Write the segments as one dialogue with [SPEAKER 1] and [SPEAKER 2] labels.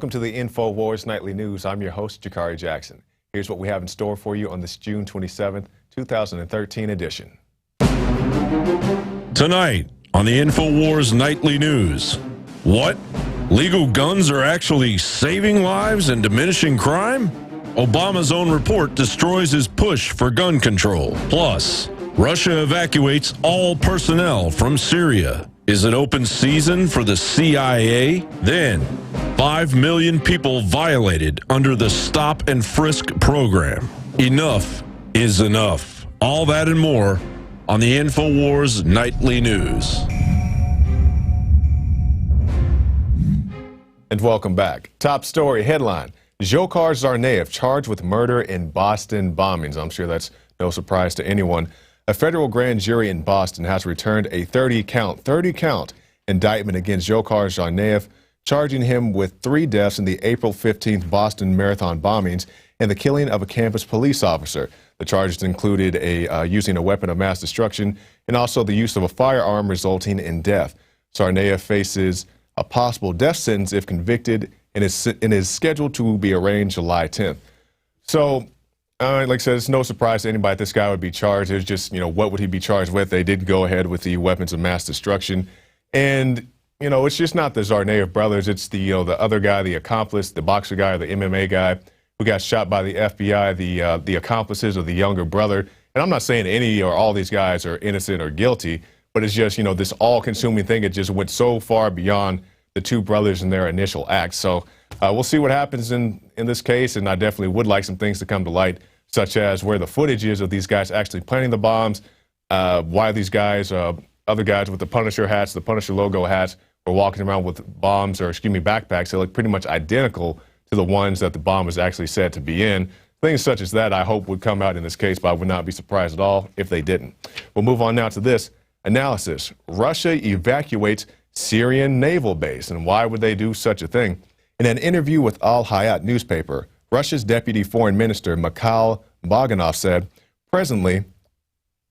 [SPEAKER 1] Welcome to the Infowars Nightly News. I'm your host, Jakari Jackson. Here's what we have in store for you on this June 27th, 2013 edition.
[SPEAKER 2] Tonight on the Infowars Nightly News. What? Legal guns are actually saving lives and diminishing crime? Obama's own report destroys his push for gun control. Plus, Russia evacuates all personnel from Syria. Is it open season for the CIA? Then, 5 million people violated under the Stop-and-Frisk program. Enough is enough. All that and more on the Infowars Nightly News.
[SPEAKER 1] And welcome back. Top story headline: Dzhokhar Tsarnaev charged with murder in Boston bombings. I'm sure that's no surprise to anyone. A federal grand jury in Boston has returned a 30-count indictment against Dzhokhar Tsarnaev, charging him with 3 deaths in the April 15th Boston Marathon bombings and the killing of a campus police officer. The charges included using a weapon of mass destruction and also the use of a firearm resulting in death. Tsarnaev faces a possible death sentence if convicted and is scheduled to be arraigned July 10th. So, like I said, it's no surprise to anybody that this guy would be charged. It's just, what would he be charged with? They did go ahead with the weapons of mass destruction. And, it's just not the Tsarnaev brothers. It's the other guy, the accomplice, the boxer guy, or the MMA guy who got shot by the FBI, the accomplices of the younger brother. And I'm not saying any or all these guys are innocent or guilty, but it's just, this all-consuming thing. It just went so far beyond the 2 brothers and their initial acts. So we'll see what happens in this case, and I definitely would like some things to come to light, such as where the footage is of these guys actually planting the bombs, why these guys, other guys with the Punisher hats, the Punisher logo hats, were walking around with bombs, or backpacks that look pretty much identical to the ones that the bomb was actually said to be in. Things such as that I hope would come out in this case, but I would not be surprised at all if they didn't. We'll move on now to this analysis. Russia evacuates Syrian naval base, and why would they do such a thing? In an interview with Al Hayat newspaper, Russia's Deputy Foreign Minister Mikhail Bogdanov said, presently,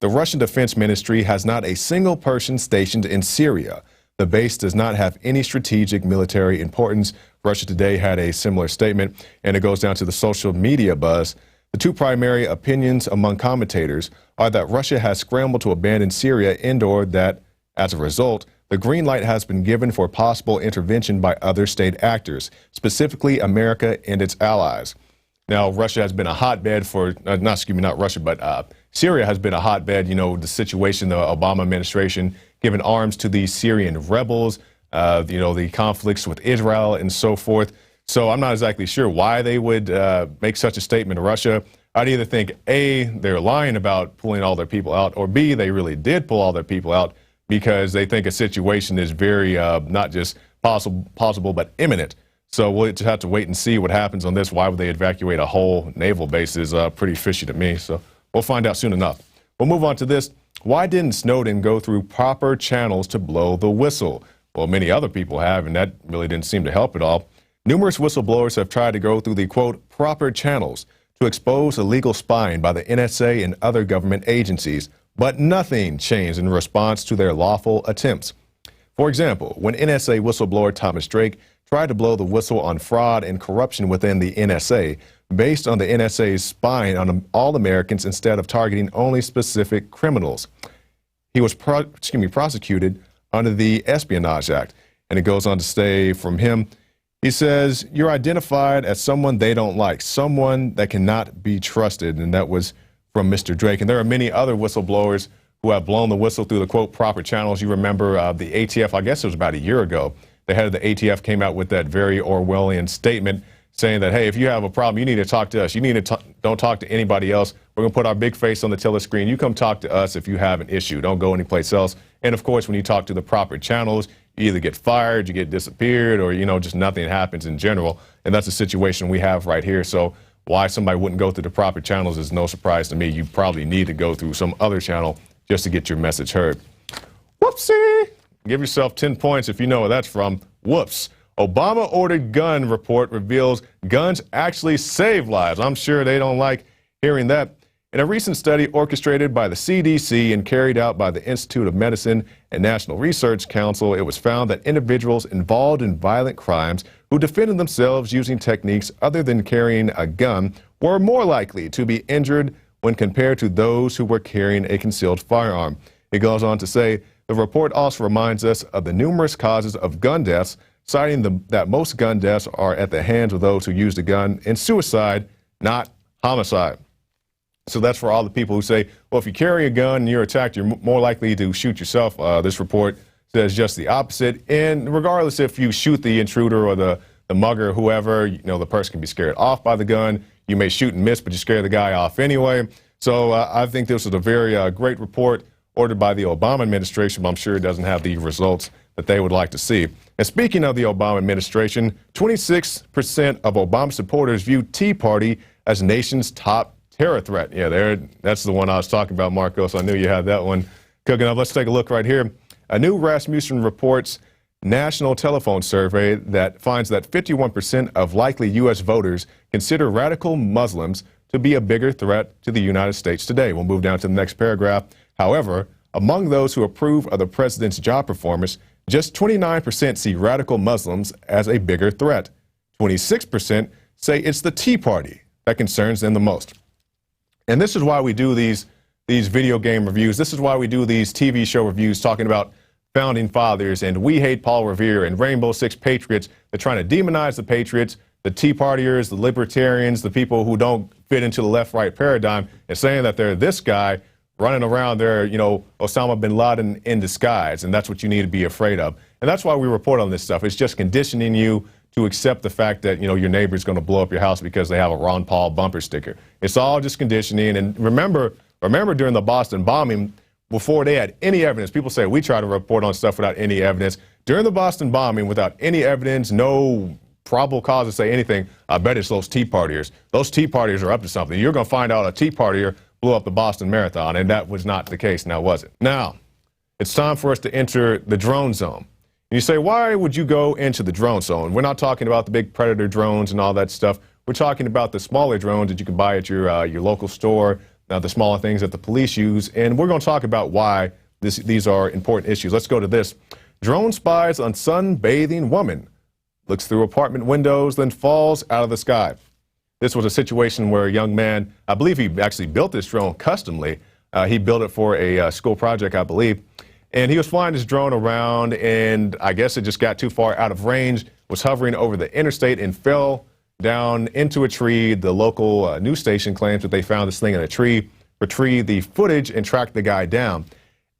[SPEAKER 1] the Russian Defense Ministry has not a single person stationed in Syria. The base does not have any strategic military importance. Russia Today had a similar statement, and it goes down to the social media buzz. The 2 primary opinions among commentators are that Russia has scrambled to abandon Syria and/or that, as a result, the green light has been given for possible intervention by other state actors, specifically America and its allies. Now, Russia has been a hotbed for, Syria has been a hotbed, the situation, the Obama administration giving arms to the Syrian rebels, the conflicts with Israel and so forth. So I'm not exactly sure why they would make such a statement to Russia. I'd either think, A, they're lying about pulling all their people out, or B, they really did pull all their people out because they think a situation is very, not just possible, but imminent. So we'll just have to wait and see what happens on this. Why would they evacuate a whole naval base is pretty fishy to me. So we'll find out soon enough. We'll move on to this. Why didn't Snowden go through proper channels to blow the whistle? Well, many other people have, and that really didn't seem to help at all. Numerous whistleblowers have tried to go through the, quote, proper channels to expose illegal spying by the NSA and other government agencies, but nothing changed in response to their lawful attempts. For example, when NSA whistleblower Thomas Drake tried to blow the whistle on fraud and corruption within the NSA, based on the NSA's spying on all Americans instead of targeting only specific criminals, he was prosecuted under the Espionage Act. And it goes on to say from him, he says, you're identified as someone they don't like, someone that cannot be trusted. And that was from Mr. Drake. And there are many other whistleblowers who have blown the whistle through the, quote, proper channels. You remember the ATF, I guess it was about a year ago, the head of the ATF came out with that very Orwellian statement saying that, hey, if you have a problem, you need to talk to us. You need to don't talk to anybody else. We're going to put our big face on the tele screen. You come talk to us if you have an issue. Don't go anyplace else. And, of course, when you talk to the proper channels, you either get fired, you get disappeared, or, just nothing happens in general. And that's the situation we have right here. So why somebody wouldn't go through the proper channels is no surprise to me. You probably need to go through some other channel just to get your message heard. Whoopsie! Give yourself 10 points if you know where that's from. Whoops. Obama-ordered gun report reveals guns actually save lives. I'm sure they don't like hearing that. In a recent study orchestrated by the CDC and carried out by the Institute of Medicine and National Research Council, it was found that individuals involved in violent crimes who defended themselves using techniques other than carrying a gun were more likely to be injured when compared to those who were carrying a concealed firearm. It goes on to say, the report also reminds us of the numerous causes of gun deaths, citing that most gun deaths are at the hands of those who used a gun in suicide, not homicide. So that's for all the people who say, well, if you carry a gun and you're attacked, you're more likely to shoot yourself. This report says just the opposite. And regardless if you shoot the intruder or the mugger, whoever, the person can be scared off by the gun. You may shoot and miss, but you scare the guy off anyway. So I think this was a very great report ordered by the Obama administration, but I'm sure it doesn't have the results that they would like to see. And speaking of the Obama administration, 26% of Obama supporters view Tea Party as nation's top terror threat. Yeah, that's the one I was talking about, Marcos. I knew you had that one cooking up. Let's take a look right here. A new Rasmussen Reports national telephone survey that finds that 51% of likely U.S. voters consider radical Muslims to be a bigger threat to the United States today. We'll move down to the next paragraph. However, among those who approve of the president's job performance, just 29% see radical Muslims as a bigger threat. 26% say it's the Tea Party that concerns them the most. And this is why we do these video game reviews. This is why we do these TV show reviews talking about founding fathers and We Hate Paul Revere and Rainbow Six Patriots. They're trying to demonize the patriots, the Tea Partiers, the libertarians, the people who don't fit into the left-right paradigm, and saying that they're this guy running around there, Osama bin Laden in disguise, and that's what you need to be afraid of. And that's why we report on this stuff. It's just conditioning you to accept the fact that, your neighbor's going to blow up your house because they have a Ron Paul bumper sticker. It's all just conditioning. And remember during the Boston bombing, before they had any evidence, people say we try to report on stuff without any evidence. During the Boston bombing, without any evidence, no probable cause to say anything, I bet it's those Tea Partiers. Those Tea Partiers are up to something. You're going to find out a Tea Partier blew up the Boston Marathon, and that was not the case, now was it? Now, it's time for us to enter the drone zone. And you say, why would you go into the drone zone? We're not talking about the big Predator drones and all that stuff. We're talking about the smaller drones that you can buy at your local store, the smaller things that the police use, and we're going to talk about why these are important issues. Let's go to this. Drone spies on sunbathing woman. Looks through apartment windows, then falls out of the sky. This was a situation where a young man, I believe he actually built this drone customly. He built it for a school project, I believe. And he was flying his drone around, and I guess it just got too far out of range, was hovering over the interstate and fell down into a tree. The local news station claims that they found this thing in a tree, retrieved the footage, and tracked the guy down.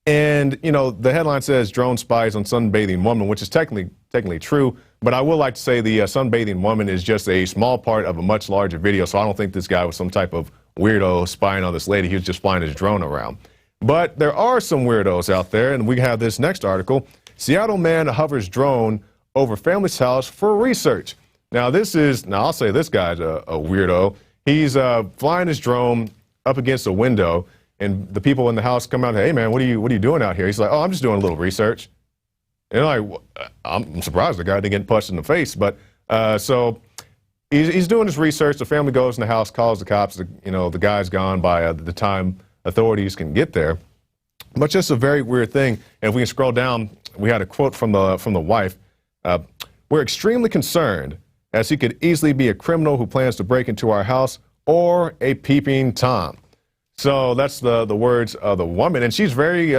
[SPEAKER 1] And, the headline says drone spies on sunbathing woman, which is technically true. But I would like to say the sunbathing woman is just a small part of a much larger video. So I don't think this guy was some type of weirdo spying on this lady. He was just flying his drone around. But there are some weirdos out there, and we have this next article. Seattle man hovers drone over family's house for research. Now I'll say this guy's a weirdo. He's flying his drone up against a window, and the people in the house come out and say, hey man, what are you doing out here? He's like, oh, I'm just doing a little research. And I'm surprised the guy didn't get punched in the face. But so he's doing his research. The family goes in the house, calls the cops. The guy's gone by the time authorities can get there. But just a very weird thing. And if we can scroll down, we had a quote from the wife. We're extremely concerned, as he could easily be a criminal who plans to break into our house or a peeping Tom. So that's the words of the woman, and she's very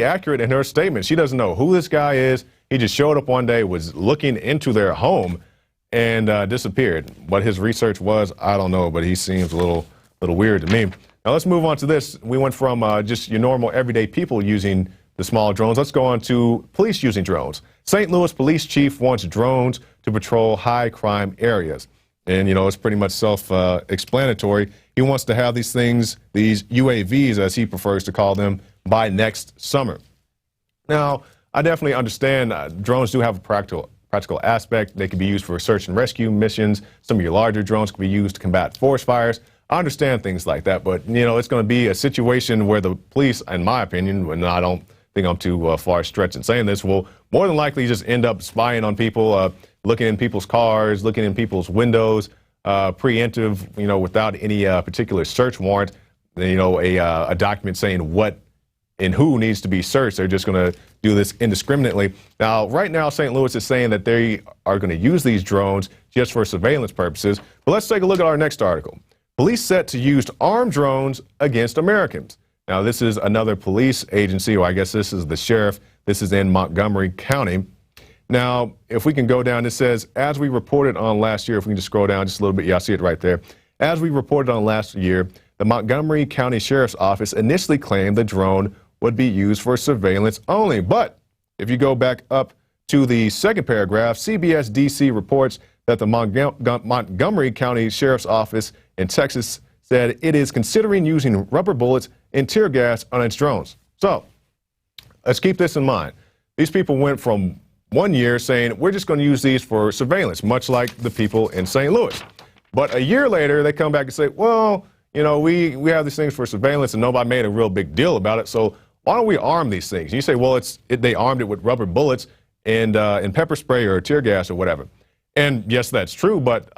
[SPEAKER 1] accurate in her statement. She doesn't know who this guy is. He just showed up one day, was looking into their home, and disappeared. What his research was, I don't know, but he seems a little weird to me. Now let's move on to this. We went from just your normal everyday people using the small drones. Let's go on to police using drones. St. Louis police chief wants drones to patrol high crime areas. And, it's pretty much self-explanatory. He wants to have these things, these UAVs, as he prefers to call them, by next summer. Now, I definitely understand drones do have a practical aspect. They can be used for search and rescue missions. Some of your larger drones can be used to combat forest fires. I understand things like that, but, it's going to be a situation where the police, in my opinion, and I don't think I'm too far stretched in saying this, will more than likely just end up spying on people, looking in people's cars, looking in people's windows, preemptive, without any particular search warrant, a document saying what and who needs to be searched. They're just going to do this indiscriminately. Now, right now, St. Louis is saying that they are going to use these drones just for surveillance purposes. But let's take a look at our next article. Police set to use armed drones against Americans. Now, this is another police agency, or I guess this is the sheriff. This is in Montgomery County. Now, if we can go down, it says, as we reported on last year, if we can just scroll down just a little bit, yeah, I see it right there. As we reported on last year, the Montgomery County Sheriff's Office initially claimed the drone would be used for surveillance only. But if you go back up to the second paragraph, CBS DC reports that the Montgomery County Sheriff's Office in Texas said it is considering using rubber bullets and tear gas on its drones. So let's keep this in mind. These people went from 1 year saying we're just going to use these for surveillance, much like the people in St. Louis. But a year later, they come back and say, well, you know, we have these things for surveillance and nobody made a real big deal about it. So why don't we arm these things? And you say, well, they armed it with rubber bullets and pepper spray or tear gas or whatever. And yes, that's true, but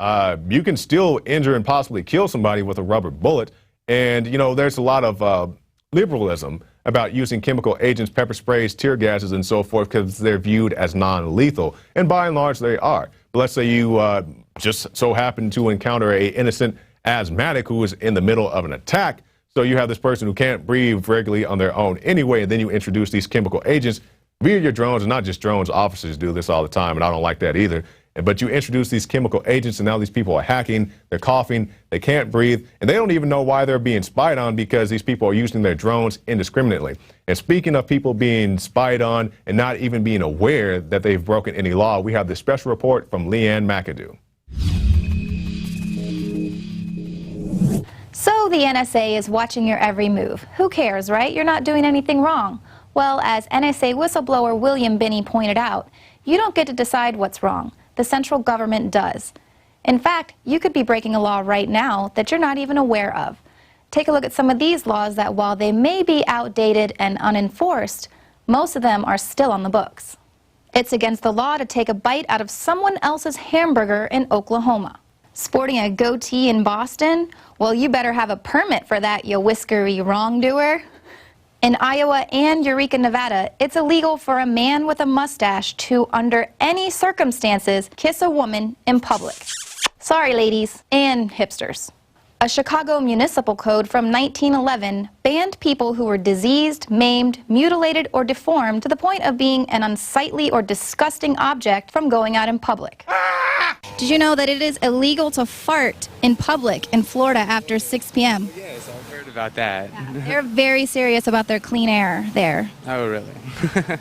[SPEAKER 1] you can still injure and possibly kill somebody with a rubber bullet. And, you know, there's a lot of liberalism about using chemical agents, pepper sprays, tear gases, and so forth, because they're viewed as non-lethal. And by and large, they are. But let's say you just so happen to encounter an innocent asthmatic who is in the middle of an attack. So you have this person who can't breathe regularly on their own anyway, and then you introduce these chemical agents via your drones, and not just drones, officers do this all the time, and I don't like that either. But you introduce these chemical agents, and now these people are hacking, they're coughing, they can't breathe, and they don't even know why they're being spied on because these people are using their drones indiscriminately. And speaking of people being spied on and not even being aware that they've broken any law, we have this special report from LeeAnn Mcadoo.
[SPEAKER 3] So the NSA is watching your every move. Who cares, right? You're not doing anything wrong. Well, as NSA whistleblower William Binney pointed out, you don't get to decide what's wrong. The central government does. In fact, you could be breaking a law right now that you're not even aware of. Take a look at some of these laws that, while they may be outdated and unenforced, most of them are still on the books. It's against the law to take a bite out of someone else's hamburger in Oklahoma. Sporting a goatee in Boston? Well, you better have a permit for that, you whiskery wrongdoer. In Iowa and Eureka, Nevada, it's illegal for a man with a mustache to, under any circumstances, kiss a woman in public. Sorry, ladies and hipsters. A Chicago municipal code from 1911 banned people who were diseased, maimed, mutilated, or deformed to the point of being an unsightly or disgusting object from going out in public. Did you know that it is illegal to fart in public in Florida after 6 p.m.?
[SPEAKER 4] Yes, I've heard about that.
[SPEAKER 3] Yeah, they're very serious about their clean air there.
[SPEAKER 4] Oh, really?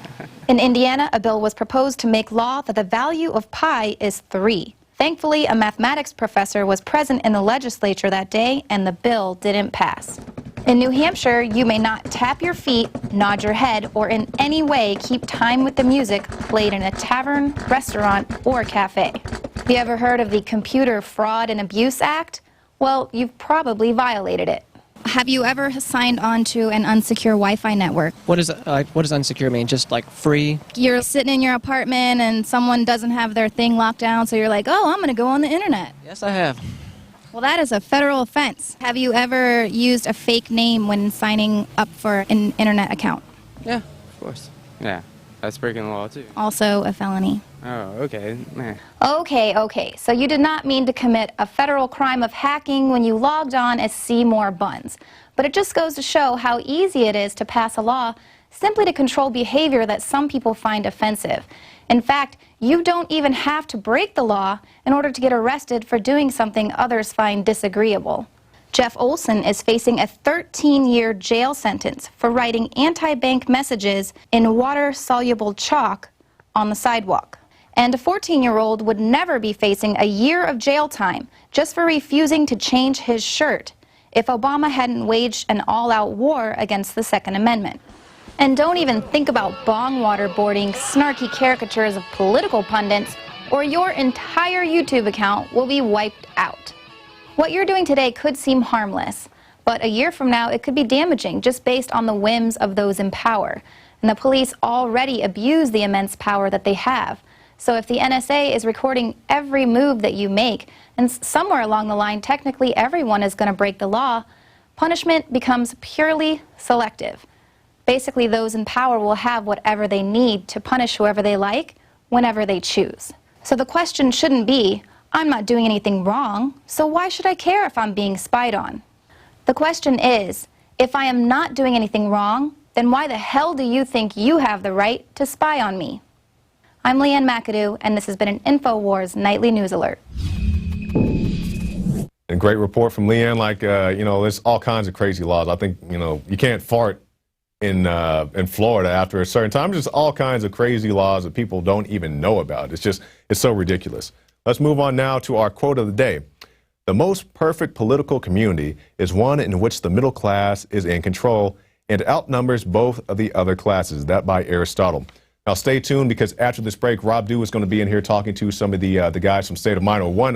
[SPEAKER 3] In Indiana, a bill was proposed to make law that the value of pi is 3. Thankfully, a mathematics professor was present in the legislature that day, and the bill didn't pass. In New Hampshire, you may not tap your feet, nod your head, or in any way keep time with the music played in a tavern, restaurant, or cafe. Have you ever heard of the Computer Fraud and Abuse Act? Well, you've probably violated it. Have you ever signed on to an unsecure Wi-Fi network?
[SPEAKER 5] What does unsecure mean? Just like free?
[SPEAKER 3] You're sitting in your apartment and someone doesn't have their thing locked down, so you're like, oh, I'm going to go on the internet.
[SPEAKER 5] Yes, I have.
[SPEAKER 3] Well, that is a federal offense. Have you ever used a fake name when signing up for an internet account?
[SPEAKER 5] Yeah, of course.
[SPEAKER 4] Yeah, that's breaking the law, too.
[SPEAKER 3] Also a felony.
[SPEAKER 4] Oh, okay.
[SPEAKER 3] Okay. So you did not mean to commit a federal crime of hacking when you logged on as Seymour Buns. But it just goes to show how easy it is to pass a law simply to control behavior that some people find offensive. In fact, you don't even have to break the law in order to get arrested for doing something others find disagreeable. Jeff Olson is facing a 13-year jail sentence for writing anti-bank messages in water-soluble chalk on the sidewalk. And a 14-year-old would never be facing a year of jail time just for refusing to change his shirt if Obama hadn't waged an all-out war against the Second Amendment. And don't even think about bong waterboarding snarky caricatures of political pundits, or your entire YouTube account will be wiped out. What you're doing today could seem harmless, but a year from now it could be damaging just based on the whims of those in power. And the police already abuse the immense power that they have. So if the NSA is recording every move that you make, and somewhere along the line technically everyone is going to break the law, punishment becomes purely selective. Basically, those in power will have whatever they need to punish whoever they like, whenever they choose. So the question shouldn't be, I'm not doing anything wrong, so why should I care if I'm being spied on? The question is, if I am not doing anything wrong, then why the hell do you think you have the right to spy on me? I'm LeeAnn Mcadoo, and this has been an Infowars Nightly News Alert.
[SPEAKER 1] And great report from LeeAnn. Like, there's all kinds of crazy laws. I think, you can't fart in Florida after a certain time. Just all kinds of crazy laws that people don't even know about. It's so ridiculous. Let's move on now to our quote of the day. The most perfect political community is one in which the middle class is in control and outnumbers both of the other classes. That by Aristotle. Now stay tuned, because after this break, Rob Dew is going to be in here talking to some of the guys from State of Mind, or one,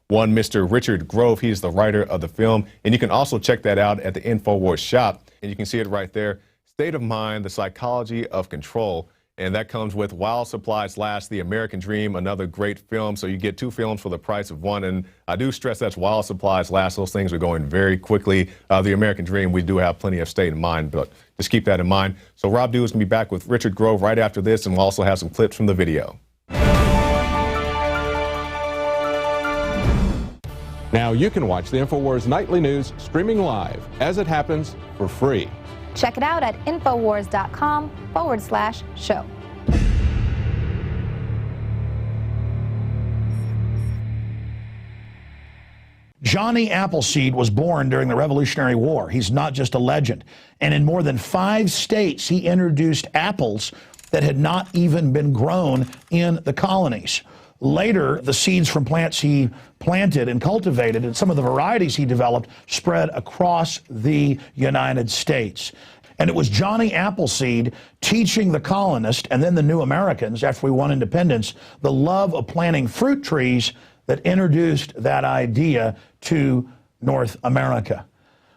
[SPEAKER 1] Mr. Richard Grove. He's the writer of the film, and you can also check that out at the Infowars shop, and you can see it right there. State of Mind, the Psychology of Control. And that comes with While Supplies Last, The American Dream, another great film. So you get two films for the price of one. And I do stress that's While Supplies Last. Those things are going very quickly. The American Dream, we do have plenty of State of Mind, but just keep that in mind. So Rob Dew is going to be back with Richard Grove right after this, and we'll also have some clips from the video.
[SPEAKER 6] Now you can watch the Infowars Nightly News streaming live as it happens for free.
[SPEAKER 3] Check it out at Infowars.com/show.
[SPEAKER 7] Johnny Appleseed was born during the Revolutionary War. He's not just a legend. And in more than 5 states, he introduced apples that had not even been grown in the colonies. Later, the seeds from plants he planted and cultivated, and some of the varieties he developed, spread across the United States. And it was Johnny Appleseed teaching the colonists and then the new Americans, after we won independence, the love of planting fruit trees that introduced that idea to North America.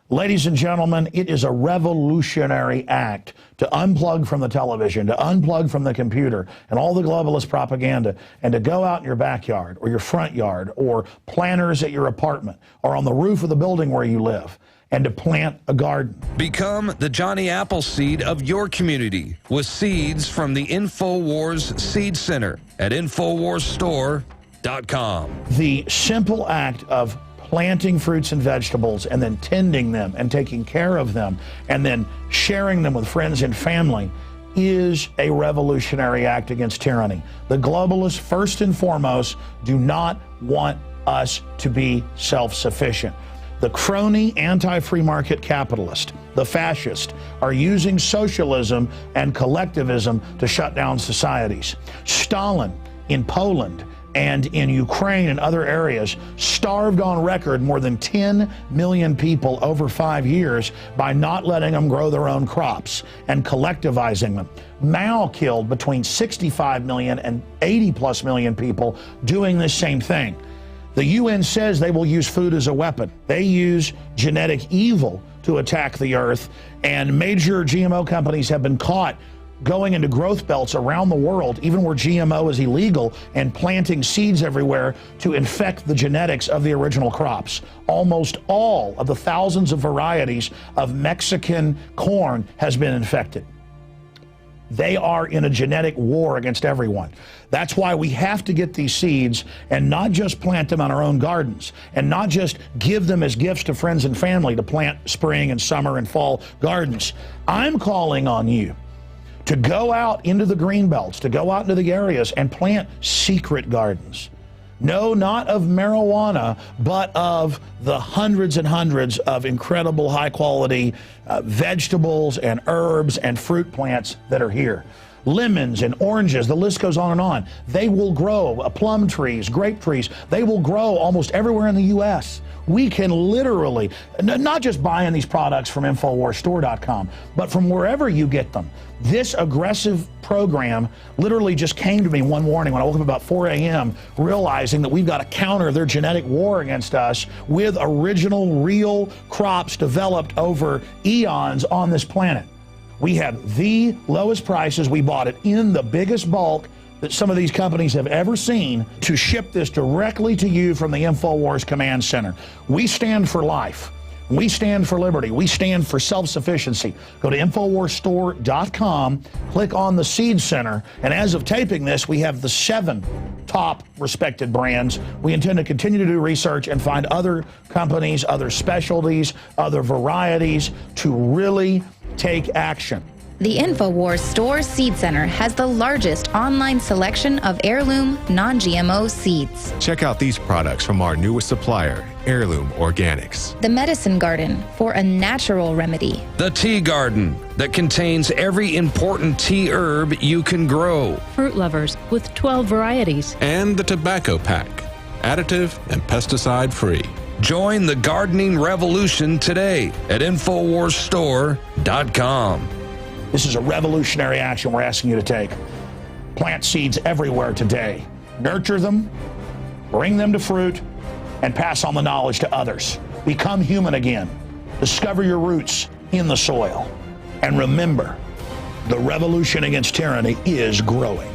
[SPEAKER 7] Ladies and gentlemen, it is a revolutionary act to unplug from the television, to unplug from the computer and all the globalist propaganda, and to go out in your backyard or your front yard or planters at your apartment or on the roof of the building where you live, and to plant a garden.
[SPEAKER 8] Become the Johnny Appleseed of your community with seeds from the Infowars Seed Center at InfoWarsStore.com.
[SPEAKER 7] The simple act of planting fruits and vegetables and then tending them and taking care of them and then sharing them with friends and family is a revolutionary act against tyranny. The globalists, first and foremost, do not want us to be self-sufficient. The crony anti-free market capitalist, the fascist, are using socialism and collectivism to shut down societies. Stalin in Poland and in Ukraine and other areas starved on record more than 10 million people over 5 years by not letting them grow their own crops and collectivizing them. Mao killed between 65 million and 80+ million people doing this same thing. The UN says they will use food as a weapon. They use genetic evil to attack the earth, and major GMO companies have been caught going into growth belts around the world, even where GMO is illegal, and planting seeds everywhere to infect the genetics of the original crops. Almost all of the thousands of varieties of Mexican corn has been infected. They are in a genetic war against everyone. That's why we have to get these seeds and not just plant them on our own gardens and not just give them as gifts to friends and family to plant spring and summer and fall gardens. I'm calling on you to go out into the green belts, to go out into the areas and plant secret gardens. No, not of marijuana, but of the hundreds and hundreds of incredible high-quality vegetables and herbs and fruit plants that are here. Lemons and oranges, the list goes on and on. They will grow, plum trees, grape trees, they will grow almost everywhere in the U.S. We can literally, not just buying these products from InfoWarsStore.com, but from wherever you get them. This aggressive program literally just came to me one morning when I woke up about 4 a.m. realizing that we've got to counter their genetic war against us with original, real crops developed over eons on this planet. We have the lowest prices. We bought it in the biggest bulk that some of these companies have ever seen to ship this directly to you from the InfoWars Command Center. We stand for life. We stand for liberty. We stand for self-sufficiency. Go to InfoWarsStore.com, click on the Seed Center, and as of taping this, we have the 7 top respected brands. We intend to continue to do research and find other companies, other specialties, other varieties to really take action.
[SPEAKER 3] The Infowars Store Seed Center has the largest online selection of heirloom, non-GMO seeds.
[SPEAKER 1] Check out these products from our newest supplier, Heirloom Organics.
[SPEAKER 3] The Medicine Garden for a natural remedy.
[SPEAKER 8] The Tea Garden that contains every important tea herb you can grow.
[SPEAKER 9] Fruit Lovers with 12 varieties.
[SPEAKER 6] And the Tobacco Pack, additive and pesticide free.
[SPEAKER 8] Join the gardening revolution today at InfoWarsStore.com.
[SPEAKER 7] This is a revolutionary action we're asking you to take. Plant seeds everywhere today. Nurture them, bring them to fruit, and pass on the knowledge to others. Become human again. Discover your roots in the soil. And remember, the revolution against tyranny is growing.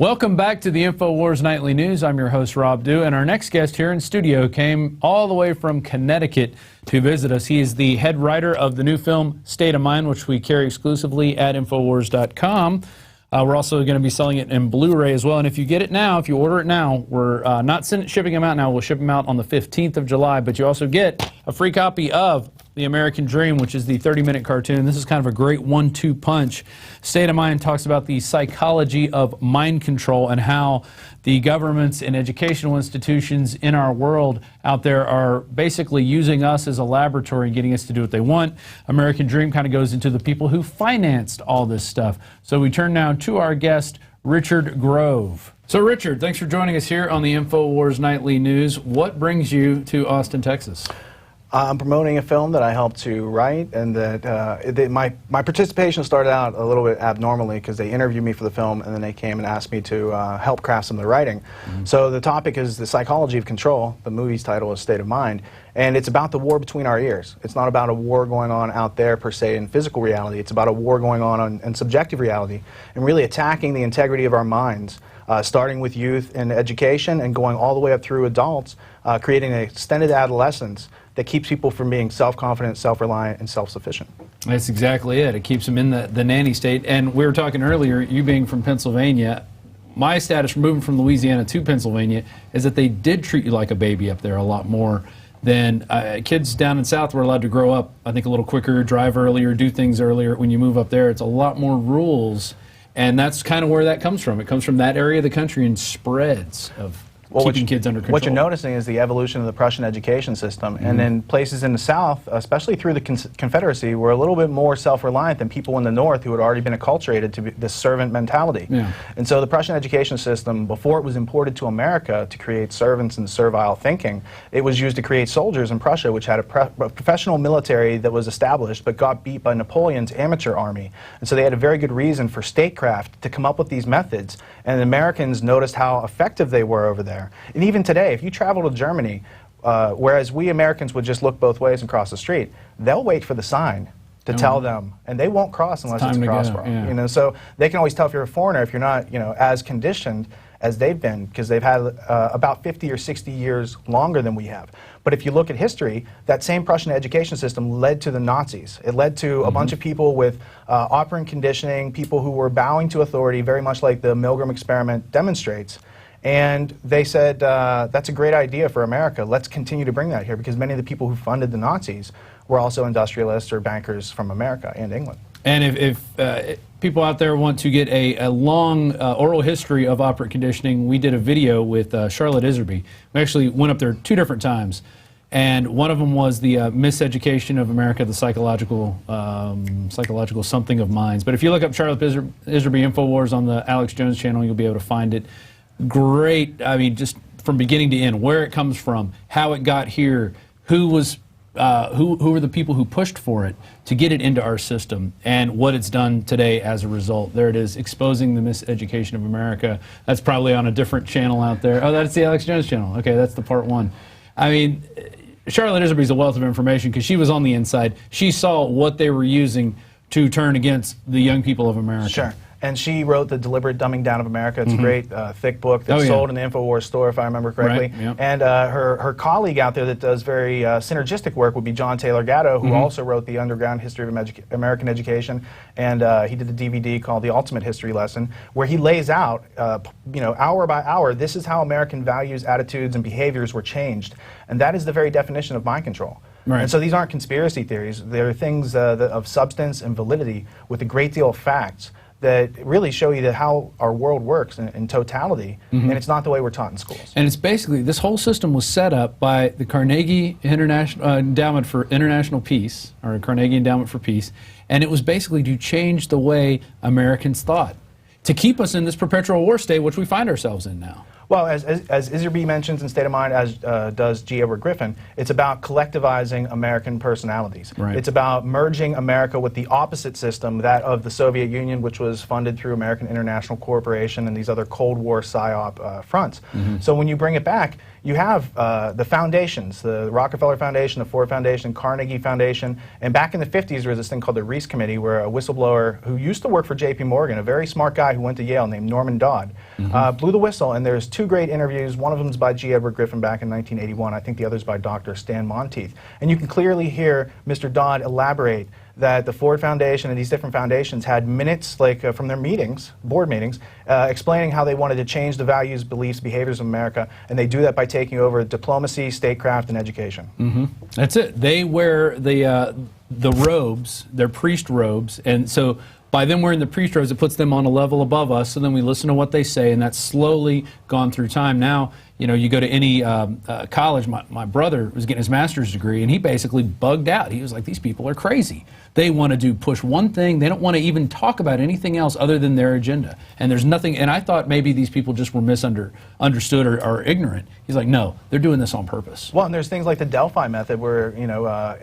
[SPEAKER 10] Welcome back to the Infowars Nightly News. I'm your host, Rob Dew, and our next guest here in studio came all the way from Connecticut to visit us. He is the head writer of the new film State of Mind, which we carry exclusively at Infowars.com. We're also going to be selling it in Blu-ray as well, and if you get it now, if you order it now, we're not shipping them out now. We'll ship them out on the 15th of July, but you also get a free copy of The American Dream, which is the 30-minute cartoon. This is kind of a great 1-2 punch. State of Mind talks about the psychology of mind control and how the governments and educational institutions in our world out there are basically using us as a laboratory and getting us to do what they want. American Dream kind of goes into the people who financed all this stuff. So we turn now to our guest, Richard Grove. So Richard, thanks for joining us here on the Infowars Nightly News. What brings you to Austin, Texas?
[SPEAKER 11] I'm promoting a film that I helped to write, and that my participation started out a little bit abnormally because they interviewed me for the film, and then they came and asked me to help craft some of the writing. So the topic is the psychology of control. The movie's title is State of Mind, and it's about the war between our ears. It's not about a war going on out there per se in physical reality. It's about a war going on in subjective reality, and really attacking the integrity of our minds. Starting with youth and education and going all the way up through adults, creating an extended adolescence that keeps people from being self-confident, self-reliant, and self-sufficient. That's exactly it. It keeps them in the nanny state. And we were talking earlier, you being from Pennsylvania, my status from moving from Louisiana to Pennsylvania is that they did treat you like a baby up there a lot more than kids down in South were allowed to grow up, I think, a little quicker, drive earlier, do things earlier. When you move up there, it's a lot more rules. And that's kind of where that comes from. It comes from that area of the country and spreads of keeping kids under control. What you're noticing is the evolution of the Prussian education system. And in places in the South, especially through the Confederacy, were a little bit more self-reliant than people in the North who had already been acculturated to this servant mentality. And so the Prussian education system, before it was imported to America to create servants and servile thinking, it was used to create soldiers in Prussia, which had a professional military that was established but got beat by Napoleon's amateur army. And so they had a very good reason for statecraft to come up with these methods. And the Americans noticed how effective they were over there. And even today, if you travel to Germany, whereas we Americans would just look both ways and cross the street, they'll wait for the sign to tell them, and they won't cross unless it's a crosswalk. You know, so they can always tell if you're a foreigner if you're not, you know, as conditioned as they've been, because they've had about 50 or 60 years longer than we have. But if you look at history, that same Prussian education system led to the Nazis. It led to a bunch of people with operant conditioning, people who were bowing to authority, very much like the Milgram experiment demonstrates. And they said, that's a great idea for America. Let's continue to bring that here, because many of the people who funded the Nazis were also industrialists or bankers from America and England. And if people out there want to get a long oral history of operant conditioning, we did a video with Charlotte Iserby. We actually went up there 2 different times. And one of them was the Miseducation of America, the psychological something of minds. But if you look up Charlotte Iserby Infowars on the Alex Jones channel, you'll be able to find it. Great, I mean, just from beginning to end, where it comes from, how it got here, who were the people who pushed for it to get it into our system, and what it's done today as a result. There it is, Exposing the Miseducation of America. That's probably on a different channel out there. Oh, that's the Alex Jones channel. Okay, that's the part 1. I mean, Charlotte Iserby's a wealth of information because she was on the inside. She saw what they were using to turn against the young people of America. Sure. and she wrote The Deliberate Dumbing Down of America. It's a great, thick book that's sold in the Infowars store, if I remember correctly.
[SPEAKER 10] Right, yep.
[SPEAKER 11] And her colleague out there that does very synergistic work would be John Taylor Gatto, who also wrote The Underground History of American Education, and he did a DVD called The Ultimate History Lesson, where he lays out, hour by hour, this is how American values, attitudes, and behaviors were changed. And that is the very definition of mind control.
[SPEAKER 10] Right.
[SPEAKER 11] And so these aren't conspiracy theories. They're things of substance and validity with a great deal of facts that really show you that how our world works in totality, and it's not the way we're taught in schools.
[SPEAKER 10] And it's basically, this whole system was set up by the Carnegie Endowment for International Peace, or Carnegie Endowment for Peace, and it was basically to change the way Americans thought, to keep us in this perpetual war state, which we find ourselves in now.
[SPEAKER 11] Well, as Iserby mentions in State of Mind, as does G. Edward Griffin, it's about collectivizing American personalities.
[SPEAKER 10] Right.
[SPEAKER 11] It's about merging America with the opposite system, that of the Soviet Union, which was funded through American International Corporation and these other Cold War PSYOP fronts. So when you bring it back, you have the foundations, the Rockefeller Foundation, the Ford Foundation, Carnegie Foundation, and back in the 50s there was this thing called the Reese Committee, where a whistleblower who used to work for J.P. Morgan, a very smart guy who went to Yale named Norman Dodd, blew the whistle, and there's two great interviews. One of them is by G. Edward Griffin back in 1981. I think the other's by Dr. Stan Monteith. And you can clearly hear Mr. Dodd elaborate that the Ford Foundation and these different foundations had minutes from their meetings, board meetings, explaining how they wanted to change the values, beliefs, behaviors of America, and they do that by taking over diplomacy, statecraft, and education.
[SPEAKER 10] That's it. They wear the robes, their priest robes, and so by them wearing the priest robes, it puts them on a level above us, so then we listen to what they say, and that's slowly gone through time. Now, you go to any college, my brother was getting his master's degree, and he basically bugged out. He was like, these people are crazy. They want to push one thing. They don't want to even talk about anything else other than their agenda. And there's nothing, and I thought maybe these people just were misunderstood or ignorant. He's like, no, they're doing this on purpose.
[SPEAKER 11] Well, and there's things like the Delphi method were,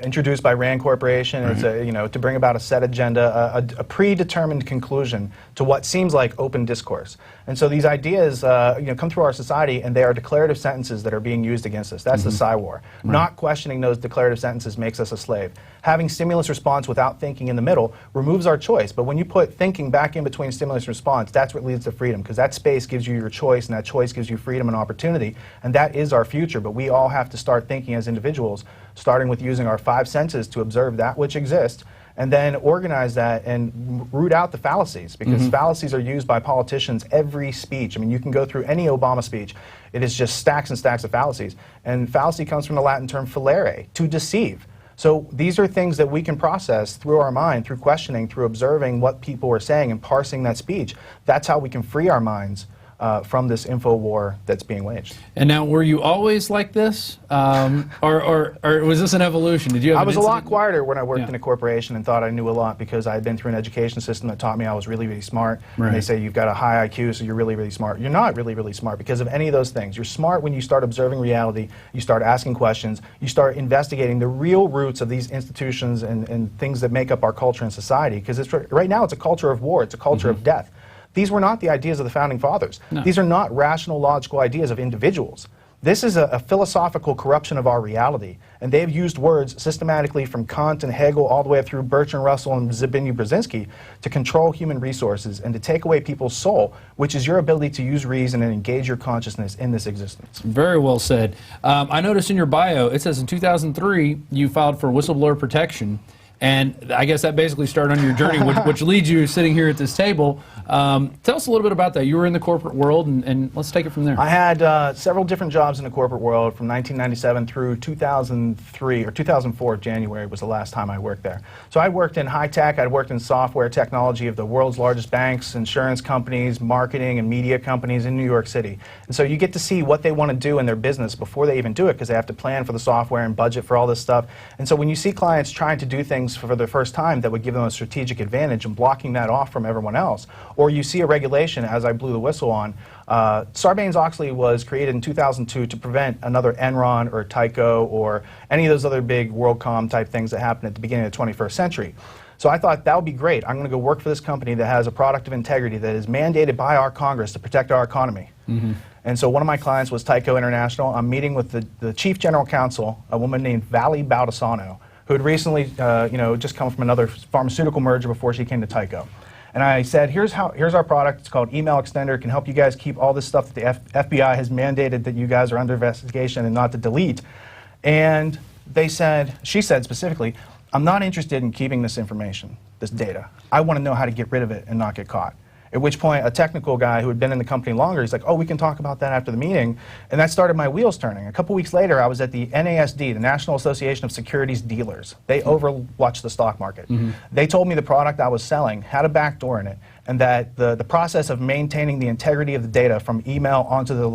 [SPEAKER 11] introduced by Rand Corporation. It's to bring about a set agenda, a predetermined conclusion to what seems like open discourse. And so these ideas, come through our society, and they are declarative sentences that are being used against us. That's the Psy War. Not questioning those declarative sentences makes us a slave. Having stimulus response without thinking in the middle removes our choice. But when you put thinking back in between stimulus and response, that's what leads to freedom, because that space gives you your choice, and that choice gives you freedom and opportunity, and that is our future. But we all have to start thinking as individuals, starting with using our 5 senses to observe that which exists, and then organize that and root out the fallacies, because fallacies are used by politicians every speech. I mean, you can go through any Obama speech. It is just stacks and stacks of fallacies. And fallacy comes from the Latin term falere, to deceive. So these are things that we can process through our mind, through questioning, through observing what people are saying and parsing that speech. That's how we can free our minds from this info war that's being waged.
[SPEAKER 10] And now, were you always like this, or was this an evolution? Did you have
[SPEAKER 11] I was
[SPEAKER 10] an
[SPEAKER 11] a lot
[SPEAKER 10] incident?
[SPEAKER 11] quieter when I worked in a corporation and thought I knew a lot, because I had been through an education system that taught me I was really, really smart.
[SPEAKER 10] Right.
[SPEAKER 11] And they say you've got a high IQ, so you're really, really smart. You're not really, really smart because of any of those things. You're smart when you start observing reality, you start asking questions, you start investigating the real roots of these institutions and things that make up our culture and society, because right now it's a culture of war, it's a culture of death. These were not the ideas of the Founding Fathers.
[SPEAKER 10] No.
[SPEAKER 11] These are not rational, logical ideas of individuals. This is a philosophical corruption of our reality, and they've used words systematically from Kant and Hegel all the way up through Bertrand Russell and Zbigniew Brzezinski to control human resources and to take away people's soul, which is your ability to use reason and engage your consciousness in this existence.
[SPEAKER 10] Very well said. I noticed in your bio, it says in 2003 you filed for whistleblower protection. And I guess that basically started on your journey, which leads you sitting here at this table. Tell us a little bit about that. You were in the corporate world, and let's take it from there.
[SPEAKER 11] I had several different jobs in the corporate world from 1997 through 2003, or 2004, January was the last time I worked there. So I worked in high tech, I worked in software technology of the world's largest banks, insurance companies, marketing and media companies in New York City. And so you get to see what they want to do in their business before they even do it, because they have to plan for the software and budget for all this stuff. And so when you see clients trying to do things for the first time that would give them a strategic advantage and blocking that off from everyone else, or you see a regulation, as I blew the whistle on, Sarbanes-Oxley was created in 2002 to prevent another Enron or Tyco or any of those other big WorldCom type things that happened at the beginning of the 21st century. So I thought that would be great. I'm going to go work for this company that has a product of integrity that is mandated by our Congress to protect our economy. And so one of my clients was Tyco International. I'm meeting with the chief general counsel, a woman named Vali Baldessano, who had recently just come from another pharmaceutical merger before she came to Tyco. And I said, here's our product. It's called Email Extender. It can help you guys keep all this stuff that the FBI has mandated that you guys are under investigation and not to delete. And she said specifically, I'm not interested in keeping this information, this data. I want to know how to get rid of it and not get caught. At which point, a technical guy who had been in the company longer, he's like, oh, we can talk about that after the meeting. And that started my wheels turning. A couple weeks later, I was at the NASD, the National Association of Securities Dealers. They overwatch the stock market. They told me the product I was selling had a backdoor in it, and that the process of maintaining the integrity of the data from email onto the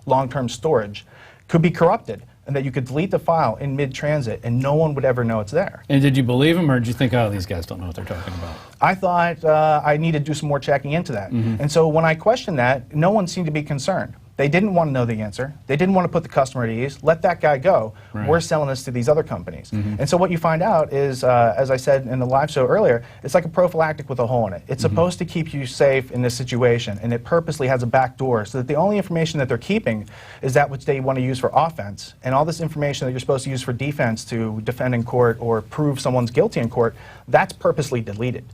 [SPEAKER 11] long-term storage could be corrupted, and that you could delete the file in mid-transit and no one would ever know it's there.
[SPEAKER 10] And did you believe him, or did you think, oh, these guys don't know what they're talking about?
[SPEAKER 11] I thought I needed to do some more checking into that. And so when I questioned that, no one seemed to be concerned. They didn't want to know the answer. They didn't want to put the customer at ease. Let that guy go.
[SPEAKER 10] Right.
[SPEAKER 11] We're selling this to these other companies. And so what you find out is, as I said in the live show earlier, it's like a prophylactic with a hole in it. It's supposed to keep you safe in this situation, and it purposely has a back door so that the only information that they're keeping is that which they want to use for offense. And all this information that you're supposed to use for defense to defend in court or prove someone's guilty in court, that's purposely deleted.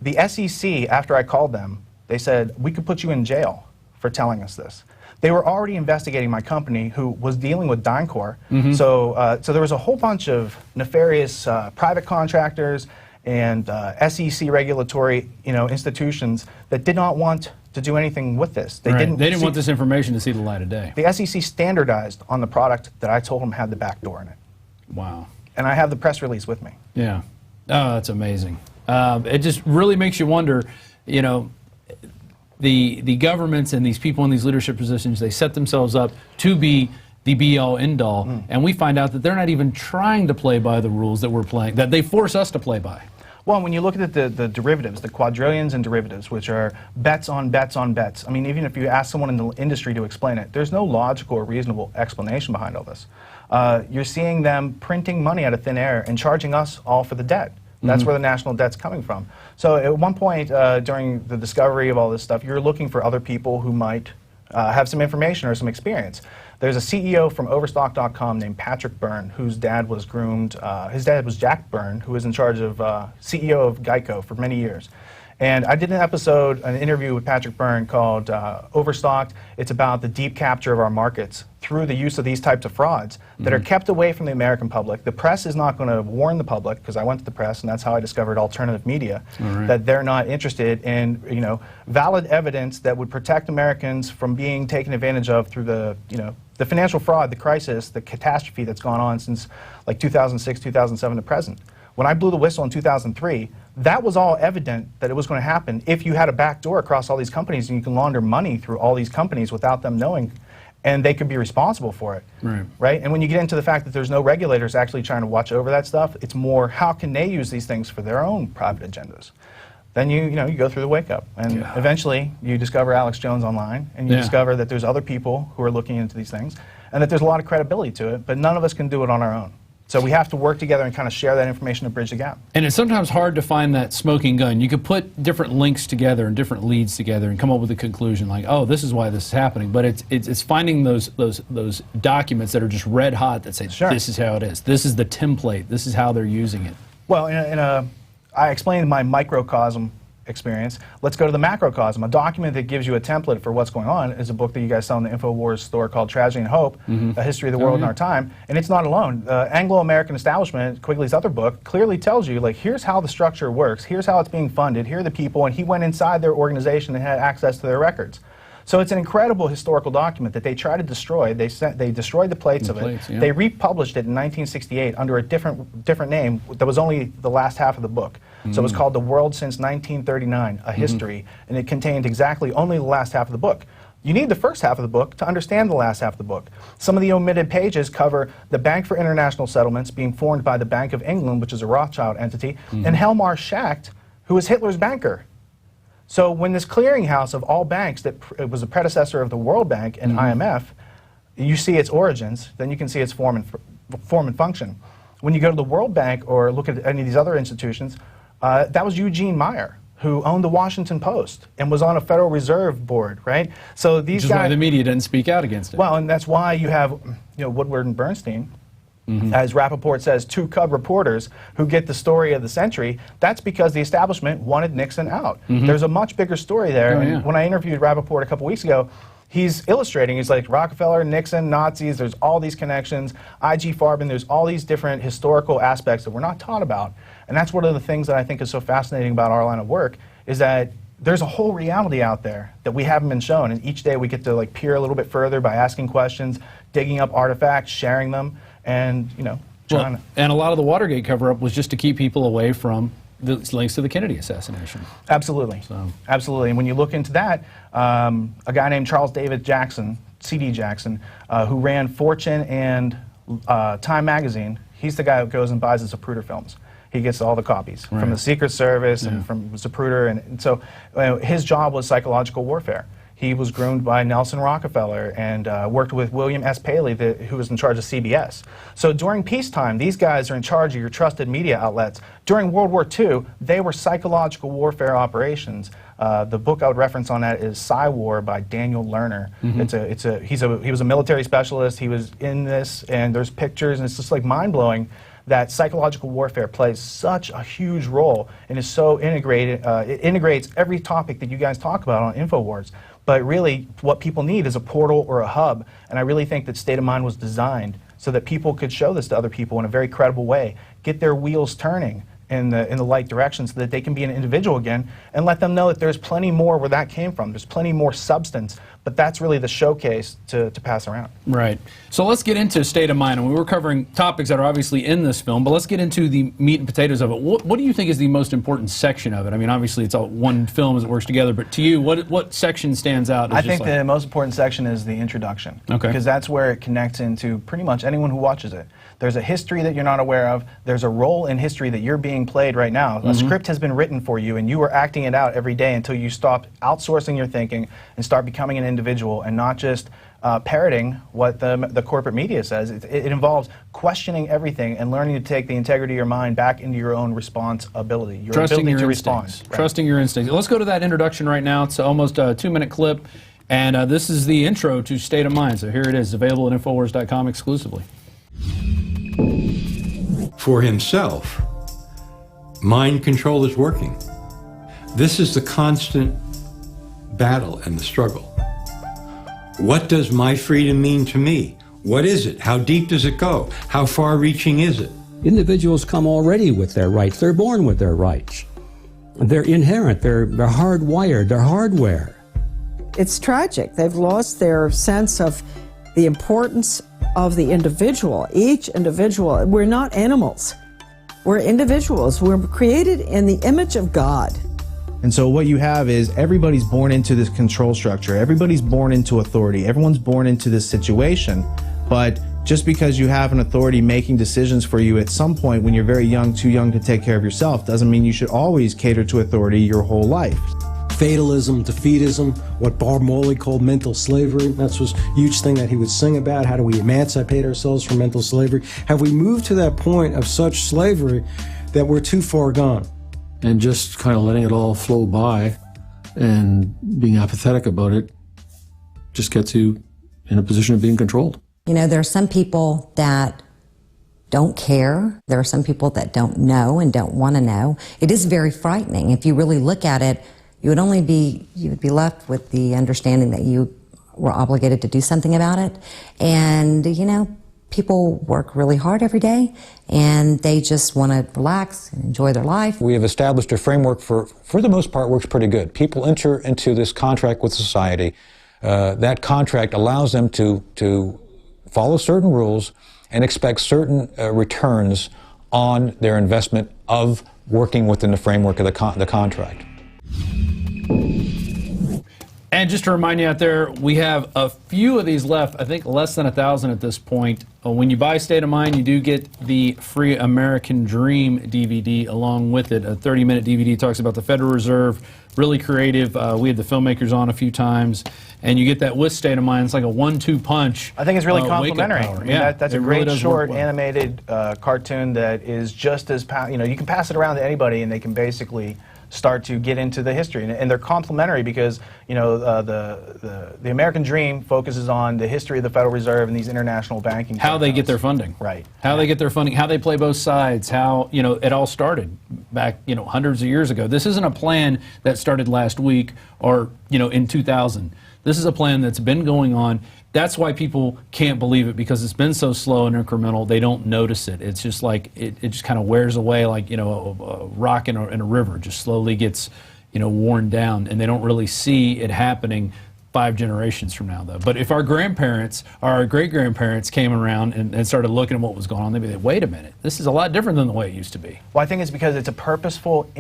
[SPEAKER 11] The SEC, after I called them, they said, we could put you in jail for telling us this. They were already investigating my company, who was dealing with DynCorp. So there was a whole bunch of nefarious private contractors and SEC regulatory institutions that did not want to do anything with this. They didn't
[SPEAKER 10] want this information to see the light of day.
[SPEAKER 11] The SEC standardized on the product that I told them had the back door in it.
[SPEAKER 10] Wow.
[SPEAKER 11] And I have the press release with me.
[SPEAKER 10] Yeah. Oh, that's amazing. It just really makes you wonder, the governments and these people in these leadership positions, they set themselves up to be the be-all, end-all, and we find out that they're not even trying to play by the rules that we're playing, that they force us to play by.
[SPEAKER 11] Well, when you look at the derivatives, the quadrillions and derivatives, which are bets on bets on bets, I mean, even if you ask someone in the industry to explain it, there's no logical or reasonable explanation behind all this. You're seeing them printing money out of thin air and charging us all for the debt. That's where the national debt's coming from. So at one point during the discovery of all this stuff, you're looking for other people who might have some information or some experience. There's a CEO from Overstock.com named Patrick Byrne, whose dad was groomed. His dad was Jack Byrne, who was in charge of CEO of Geico for many years. And I did an interview with Patrick Byrne called Overstocked. It's about the deep capture of our markets through the use of these types of frauds that are kept away from the American public. The press is not going to warn the public, because I went to the press, and that's how I discovered alternative media, that they're not interested in valid evidence that would protect Americans from being taken advantage of through the financial fraud, the crisis, the catastrophe that's gone on since like 2006, 2007 to present. When I blew the whistle in 2003, that was all evident that it was going to happen if you had a back door across all these companies and you can launder money through all these companies without them knowing, and they could be responsible for it. Right? And when you get into the fact that there's no regulators actually trying to watch over that stuff, it's more how can they use these things for their own private agendas. Then you go through the wake-up, and eventually you discover Alex Jones online, and you discover that there's other people who are looking into these things, and that there's a lot of credibility to it, but none of us can do it on our own. So we have to work together and kind of share that information to bridge the gap.
[SPEAKER 10] And it's sometimes hard to find that smoking gun. You could put different links together and different leads together and come up with a conclusion like, oh, this is why this is happening. But it's finding those documents that are just red hot that say, this is how it is. This is the template. This is how they're using it.
[SPEAKER 11] Well, I explained my microcosm experience. Let's go to the macrocosm. A document that gives you a template for what's going on is a book that you guys sell in the Infowars store called Tragedy and Hope, A History of the World in Our Time. And it's not alone. Anglo-American Establishment, Quigley's other book, clearly tells you, like, here's how the structure works, here's how it's being funded, here are the people, and he went inside their organization and had access to their records. So it's an incredible historical document that they try to destroy. They destroyed the plates of it. They republished it in 1968 under a different name that was only the last half of the book. So it was called The World Since 1939, A History, and it contained exactly only the last half of the book. You need the first half of the book to understand the last half of the book. Some of the omitted pages cover the Bank for International Settlements being formed by the Bank of England, which is a Rothschild entity, and Helmar Schacht, who was Hitler's banker. So when this clearinghouse of all banks that it was a predecessor of the World Bank and IMF, you see its origins, then you can see its form and function. When you go to the World Bank or look at any of these other institutions, that was Eugene Meyer, who owned the Washington Post and was on a Federal Reserve board, right? So these
[SPEAKER 10] Which is why the media didn't speak out against it.
[SPEAKER 11] Well, and that's why you have Woodward and Bernstein, as Rappaport says, 2 cub reporters who get the story of the century, that's because the establishment wanted Nixon out. There's a much bigger story there. And when I interviewed Rappaport a couple weeks ago, he's illustrating, he's like, Rockefeller, Nixon, Nazis, there's all these connections, I.G. Farben, there's all these different historical aspects that we're not taught about. And that's one of the things that I think is so fascinating about our line of work, is that there's a whole reality out there that we haven't been shown, and each day we get to like peer a little bit further by asking questions, digging up artifacts, sharing them, and trying to...
[SPEAKER 10] And a lot of the Watergate cover-up was just to keep people away from the links to the Kennedy assassination.
[SPEAKER 11] Absolutely. Absolutely. And when you look into that, a guy named Charles David Jackson, C.D. Jackson, who ran Fortune and Time Magazine, he's the guy who goes and buys the Zapruder films. He gets all the copies from the Secret Service and from Zapruder. And so his job was psychological warfare. He was groomed by Nelson Rockefeller and worked with William S. Paley, who was in charge of CBS. So during peacetime, these guys are in charge of your trusted media outlets. During World War II, they were psychological warfare operations. The book I would reference on that is Psy-War by Daniel Lerner. He was a military specialist. He was in this, and there's pictures, and it's just like mind-blowing that psychological warfare plays such a huge role and is so integrated. It integrates every topic that you guys talk about on Infowars. But really, what people need is a portal or a hub, and I really think that State of Mind was designed so that people could show this to other people in a very credible way, get their wheels turning in the right direction so that they can be an individual again, and let them know that there's plenty more where that came from. There's plenty more substance, but that's really the showcase to pass around.
[SPEAKER 10] Right. So let's get into State of Mind, and we were covering topics that are obviously in this film, but let's get into the meat and potatoes of it. What do you think is the most important section of it? I mean, obviously it's all one film as it works together, but to you, what section stands out?
[SPEAKER 11] I think the most important section is the introduction, because that's where it connects into pretty much anyone who watches it. There's a history that you're not aware of. There's a role in history that you're being played right now. A script has been written for you, and you are acting it out every day until you stop outsourcing your thinking and start becoming an individual and not just parroting what the corporate media says. It involves questioning everything and learning to take the integrity of your mind back into your own responsibility, your ability to respond.
[SPEAKER 10] Trusting your instincts. Let's go to that introduction right now. It's almost a 2-minute clip, and this is the intro to State of Mind. So here it is, available at Infowars.com exclusively.
[SPEAKER 12] For himself, mind control is working. This is the constant battle and the struggle. What does my freedom mean to me? What is it? How deep does it go? How far-reaching is it?
[SPEAKER 13] Individuals come already with their rights. They're born with their rights. They're inherent. They're hardwired. They're hardware.
[SPEAKER 14] It's tragic. They've lost their sense of the importance of the individual, each individual. We're not animals. We're individuals. We're created in the image of God.
[SPEAKER 15] And so what you have is everybody's born into this control structure. Everybody's born into authority. Everyone's born into this situation. But just because you have an authority making decisions for you at some point when you're very young, too young to take care of yourself, doesn't mean you should always cater to authority your whole life.
[SPEAKER 16] Fatalism, defeatism, what Bob Marley called mental slavery. That's was a huge thing that he would sing about. How do we emancipate ourselves from mental slavery? Have we moved to that point of such slavery that we're too far gone?
[SPEAKER 17] And just kind of letting it all flow by and being apathetic about it just gets you in a position of being controlled.
[SPEAKER 18] You know, there are some people that don't care. There are some people that don't know and don't want to know. It is very frightening. If you really look at it, you would be left with the understanding that you were obligated to do something about it. And, you know, people work really hard every day, and they just want to relax and enjoy their life.
[SPEAKER 19] We have established a framework for the most part, works pretty good. People enter into this contract with society. That contract allows them to follow certain rules and expect certain returns on their investment of working within the framework of the contract.
[SPEAKER 10] And just to remind you out there, we have a few of these left, I think less than 1,000 at this point. When you buy State of Mind, you do get the free American Dream DVD along with it. A 30-minute DVD talks about the Federal Reserve, really creative. We had the filmmakers on a few times, and you get that with State of Mind. It's like a 1-2 punch.
[SPEAKER 11] I think it's really complimentary. I mean,
[SPEAKER 10] yeah,
[SPEAKER 11] that's a great short animated cartoon that is just as, you know, you can pass it around to anybody and they can basically start to get into the history, and they're complementary because the American dream focuses on the history of the Federal Reserve and these international banking.
[SPEAKER 10] How they get their funding,
[SPEAKER 11] right?
[SPEAKER 10] How they get their funding, how they play both sides, how it all started back hundreds of years ago. This isn't a plan that started last week or in 2000. This is a plan that's been going on. That's why people can't believe it, because it's been so slow and incremental. They don't notice it. It's just like it just kind of wears away, like a rock in a river. Just slowly gets worn down, and they don't really see it happening 5 generations from now, though. But if our grandparents or our great-grandparents came around and started looking at what was going on, they'd be like, wait a minute, this is a lot different than the way it used to be.
[SPEAKER 11] Well, I think it's because it's a purposeful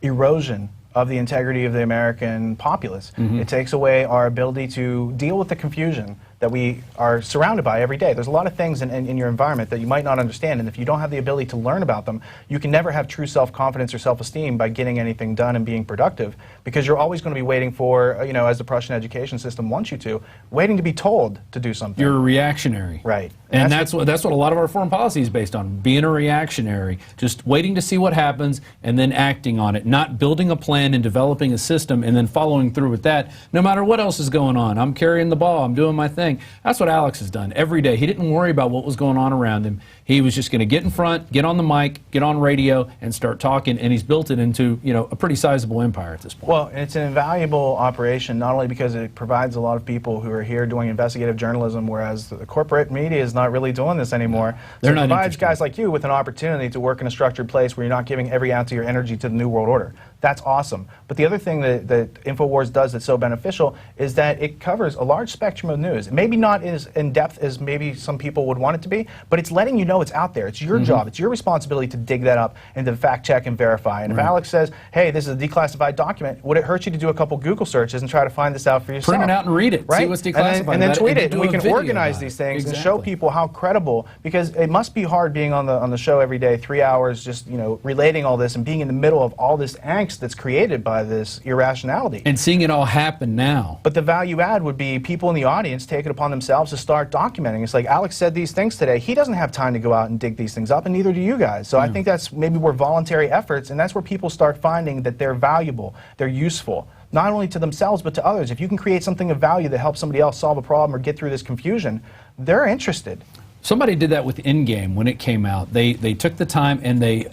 [SPEAKER 11] erosion of the integrity of the American populace. It takes away our ability to deal with the confusion that we are surrounded by every day. There's a lot of things in your environment that you might not understand, and if you don't have the ability to learn about them, you can never have true self-confidence or self-esteem by getting anything done and being productive, because you're always going to be waiting for, as the Prussian education system wants you to, waiting to be told to do something.
[SPEAKER 10] You're a reactionary.
[SPEAKER 11] Right.
[SPEAKER 10] And that's what a lot of our foreign policy is based on, being a reactionary, just waiting to see what happens and then acting on it, not building a plan and developing a system and then following through with that, no matter what else is going on. I'm carrying the ball, I'm doing my thing. That's what Alex has done every day. He didn't worry about what was going on around him. He was just going to get in front, get on the mic, get on radio, and start talking, and he's built it into a pretty sizable empire at this point.
[SPEAKER 11] Well, it's an invaluable operation, not only because it provides a lot of people who are here doing investigative journalism, whereas the corporate media is not really doing this anymore.
[SPEAKER 10] They're
[SPEAKER 11] so it
[SPEAKER 10] not
[SPEAKER 11] provides guys like you with an opportunity to work in a structured place where you're not giving every ounce of your energy to the New World Order. That's awesome. But the other thing that Infowars does that's so beneficial is that it covers a large spectrum of news. Maybe not as in-depth as maybe some people would want it to be, but it's letting you know it's out there. It's your job. It's your responsibility to dig that up and to fact-check and verify. And if Alex says, hey, this is a declassified document, would it hurt you to do a couple Google searches and try to find this out for yourself?
[SPEAKER 10] Print it out and read it.
[SPEAKER 11] Right?
[SPEAKER 10] See what's declassified.
[SPEAKER 11] And then tweet it, and we can
[SPEAKER 10] video
[SPEAKER 11] organize these things and show people how credible, because it must be hard being on the show every day, 3 hours, just relating all this and being in the middle of all this angst that's created by this irrationality.
[SPEAKER 10] And seeing it all happen now.
[SPEAKER 11] But the value add would be people in the audience take it upon themselves to start documenting. It's like, Alex said these things today. He doesn't have time to go out and dig these things up, and neither do you guys. So I think that's maybe where voluntary efforts, and that's where people start finding that they're valuable, they're useful, not only to themselves but to others. If you can create something of value that helps somebody else solve a problem or get through this confusion, they're interested.
[SPEAKER 10] Somebody did that with Endgame when it came out. They took the time and they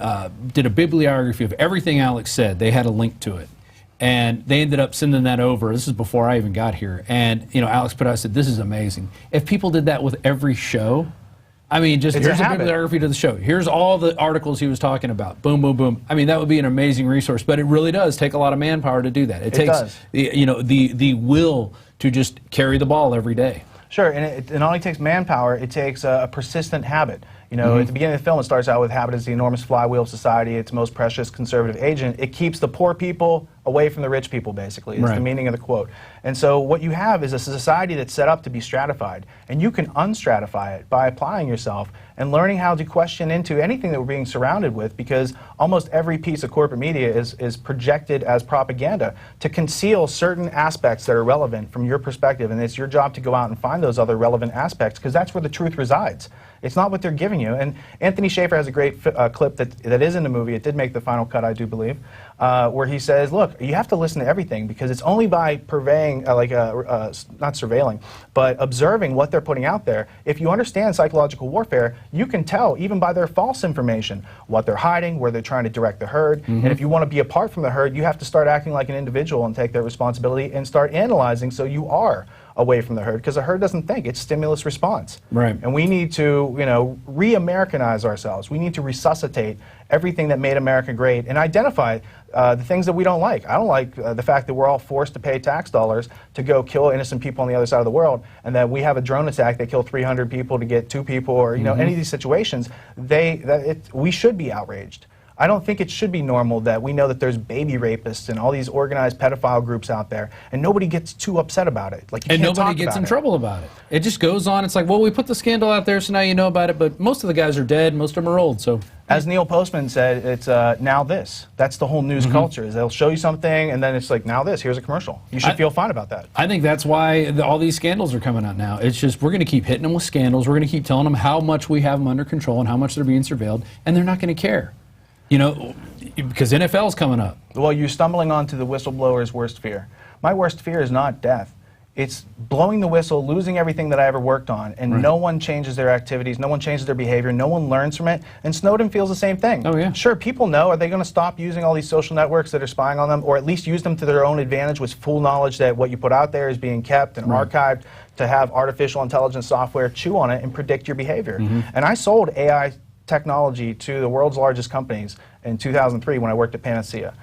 [SPEAKER 10] did a bibliography of everything Alex said. They had a link to it. And they ended up sending that over. This is before I even got here. And Alex put out, said, this is amazing. If people did that with every show, I mean, just here's a bibliography to the show. Here's all the articles he was talking about. Boom, boom, boom. I mean, that would be an amazing resource. But it really does take a lot of manpower to do that. It takes the will to just carry the ball every day.
[SPEAKER 11] Sure, and it not only takes manpower, it takes a persistent habit. At the beginning of the film, it starts out with habit is the enormous flywheel of society, its most precious conservative agent. It keeps the poor people away from the rich people, basically. It's the meaning of the quote. And so what you have is a society that's set up to be stratified, and you can unstratify it by applying yourself and learning how to question into anything that we're being surrounded with, because almost every piece of corporate media is projected as propaganda to conceal certain aspects that are relevant from your perspective, and it's your job to go out and find those other relevant aspects, because that's where the truth resides. It's not what they're giving you. And Anthony Schaefer has a great clip that is in the movie. It did make the final cut, I do believe, where he says, look, you have to listen to everything, because it's only by purveying, not surveilling, but observing what they're putting out there. If you understand psychological warfare, you can tell, even by their false information, what they're hiding, where they're trying to direct the herd. And if you want to be apart from the herd, you have to start acting like an individual and take that responsibility and start analyzing so you are away from the herd, because the herd doesn't think. It's stimulus response.
[SPEAKER 10] Right.
[SPEAKER 11] And we need to, re-Americanize ourselves. We need to resuscitate everything that made America great and identify the things that we don't like. I don't like the fact that we're all forced to pay tax dollars to go kill innocent people on the other side of the world, and that we have a drone attack that killed 300 people to get 2 people, or any of these situations. We should be outraged. I don't think it should be normal that we know that there's baby rapists and all these organized pedophile groups out there, and nobody gets too upset about it. Like, you
[SPEAKER 10] and
[SPEAKER 11] can't
[SPEAKER 10] nobody
[SPEAKER 11] talk
[SPEAKER 10] gets
[SPEAKER 11] about
[SPEAKER 10] in
[SPEAKER 11] it.
[SPEAKER 10] trouble about it. It just goes on. It's like, well, we put the scandal out there, so now you know about it. But most of the guys are dead. Most of them are old. So,
[SPEAKER 11] as Neil Postman said, it's now this. That's the whole news culture. Is they'll show you something, and then it's like, now this. Here's a commercial. You should feel fine about that.
[SPEAKER 10] I think that's why all these scandals are coming out now. It's just, we're going to keep hitting them with scandals. We're going to keep telling them how much we have them under control and how much they're being surveilled, and they're not going to care. Because NFL's coming up.
[SPEAKER 11] Well, you're stumbling onto the whistleblower's worst fear. My worst fear is not death. It's blowing the whistle, losing everything that I ever worked on, and no one changes their activities, no one changes their behavior, no one learns from it, and Snowden feels the same thing.
[SPEAKER 10] Oh, yeah.
[SPEAKER 11] Sure, people know. Are they going to stop using all these social networks that are spying on them, or at least use them to their own advantage with full knowledge that what you put out there is being kept and archived, to have artificial intelligence software chew on it and predict your behavior? And I sold AI technology to the world's largest companies in 2003 when I worked at Panacea.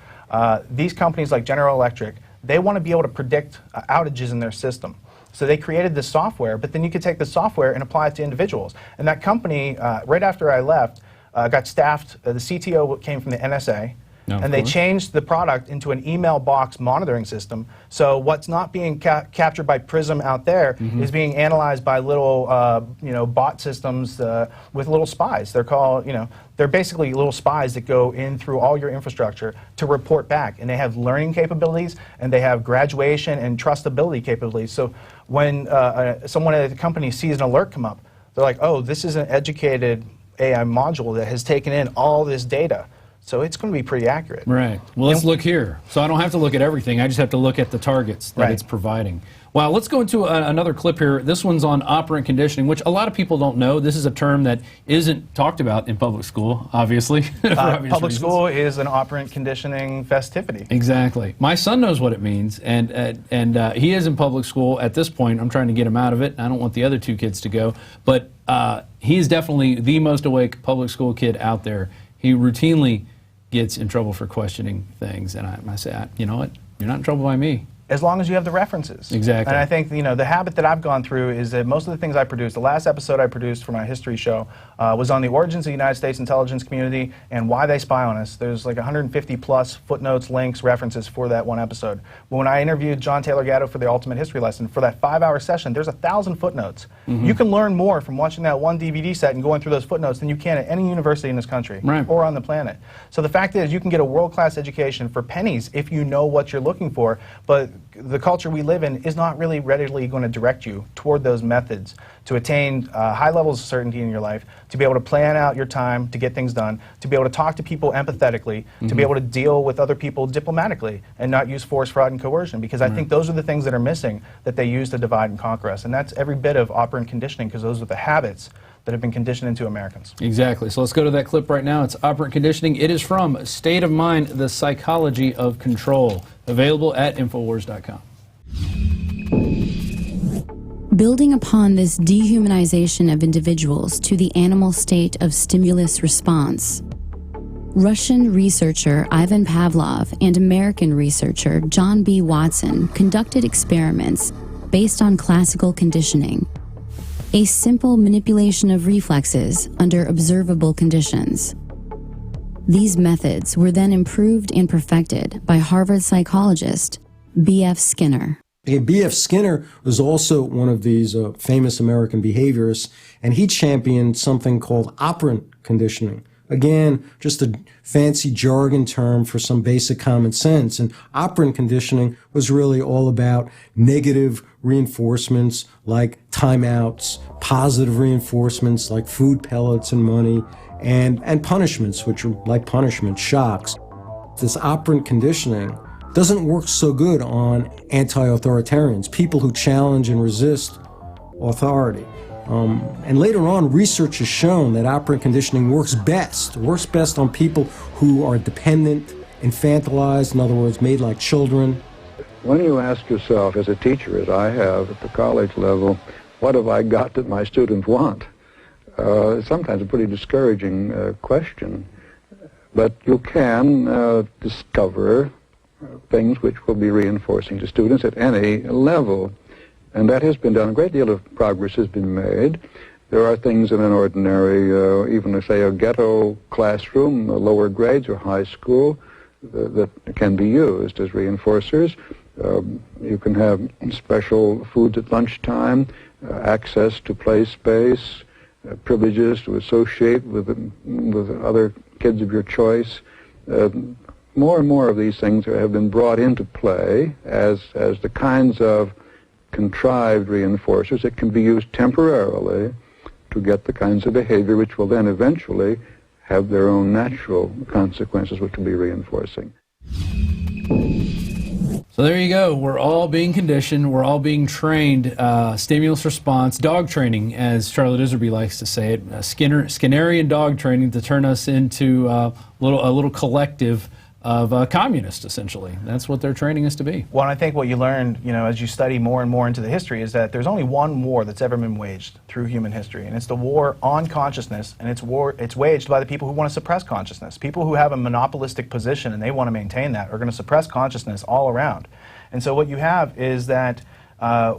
[SPEAKER 11] These companies like General Electric, they want to be able to predict outages in their system. So they created this software, but then you could take the software and apply it to individuals. And that company, right after I left, got staffed. The CTO came from the NSA. And they changed the product into an email box monitoring system. So what's not being captured by Prism out there is being analyzed by little, bot systems with little spies. They're called, they're basically little spies that go in through all your infrastructure to report back. And they have learning capabilities, and they have graduation and trustability capabilities. So when someone at the company sees an alert come up, they're like, oh, this is an educated AI module that has taken in all this data. So it's going to be pretty accurate.
[SPEAKER 10] Right. Well, let's look here. So I don't have to look at everything. I just have to look at the targets that it's providing. Wow, let's go into another clip here. This one's on operant conditioning, which a lot of people don't know. This is a term that isn't talked about in public school, obviously.
[SPEAKER 11] Public school is an operant conditioning festivity.
[SPEAKER 10] Exactly. My son knows what it means, and he is in public school at this point. I'm trying to get him out of it. I don't want the other two kids to go, but he's definitely the most awake public school kid out there. He routinely gets in trouble for questioning things, and I say, you know what, you're not in trouble by me.
[SPEAKER 11] As long as you have the references.
[SPEAKER 10] Exactly.
[SPEAKER 11] And I think, the habit that I've gone through is that most of the things I produced, the last episode I produced for my history show was on the origins of the United States intelligence community and why they spy on us. There's like 150 plus footnotes, links, references for that one episode. But when I interviewed John Taylor Gatto for the Ultimate History Lesson, for that 5-hour session, there's 1,000 footnotes. You can learn more from watching that one DVD set and going through those footnotes than you can at any university in this country or on the planet. So the fact is, you can get a world-class education for pennies if you know what you're looking for, but the culture we live in is not really readily going to direct you toward those methods to attain high levels of certainty in your life, to be able to plan out your time to get things done, to be able to talk to people empathetically, to be able to deal with other people diplomatically and not use force, fraud, and coercion, because I think those are the things that are missing that they use to divide and conquer us. And that's every bit of operant conditioning, because those are the habits that have been conditioned into Americans.
[SPEAKER 10] Exactly. So let's go to that clip right now. It's operant conditioning. It is from State of Mind, The Psychology of Control, available at Infowars.com.
[SPEAKER 20] Building upon this dehumanization of individuals to the animal state of stimulus response, Russian researcher Ivan Pavlov and American researcher John B. Watson conducted experiments based on classical conditioning, a simple manipulation of reflexes under observable conditions. These methods were then improved and perfected by Harvard psychologist B.F. Skinner.
[SPEAKER 16] B.F. Skinner was also one of these famous American behaviorists, and he championed something called operant conditioning. Again, just a fancy jargon term for some basic common sense. And operant conditioning was really all about negative reinforcements like timeouts, positive reinforcements like food pellets and money, and punishments, which are like punishment, shocks. This operant conditioning doesn't work so good on anti-authoritarians, people who challenge and resist authority. And later on, research has shown that operant conditioning works best on people who are dependent, infantilized, in other words, made like children.
[SPEAKER 21] When you ask yourself, as a teacher, as I have at the college level, what have I got that my students want? It's sometimes a pretty discouraging question, but you can discover things which will be reinforcing to students at any level. And that has been done. A great deal of progress has been made. There are things in an ordinary, even say a ghetto classroom, lower grades or high school, that can be used as reinforcers. You can have special foods at lunchtime, access to play space, privileges to associate with other kids of your choice. More and more of these things have been brought into play as the kinds of contrived reinforcers that can be used temporarily to get the kinds of behavior which will then eventually have their own natural consequences which will be reinforcing.
[SPEAKER 10] So there you go. We're all being conditioned. We're all being trained. Stimulus response, dog training, as Charlotte Iserby likes to say it. Skinnerian dog training to turn us into a little collective of communists, essentially. That's what they're training us to be.
[SPEAKER 11] Well, and I think what you learn, as you study more and more into the history, is that there's only one war that's ever been waged through human history, and it's the war on consciousness, and it's waged by the people who want to suppress consciousness. People who have a monopolistic position and they want to maintain that are going to suppress consciousness all around. And so what you have is that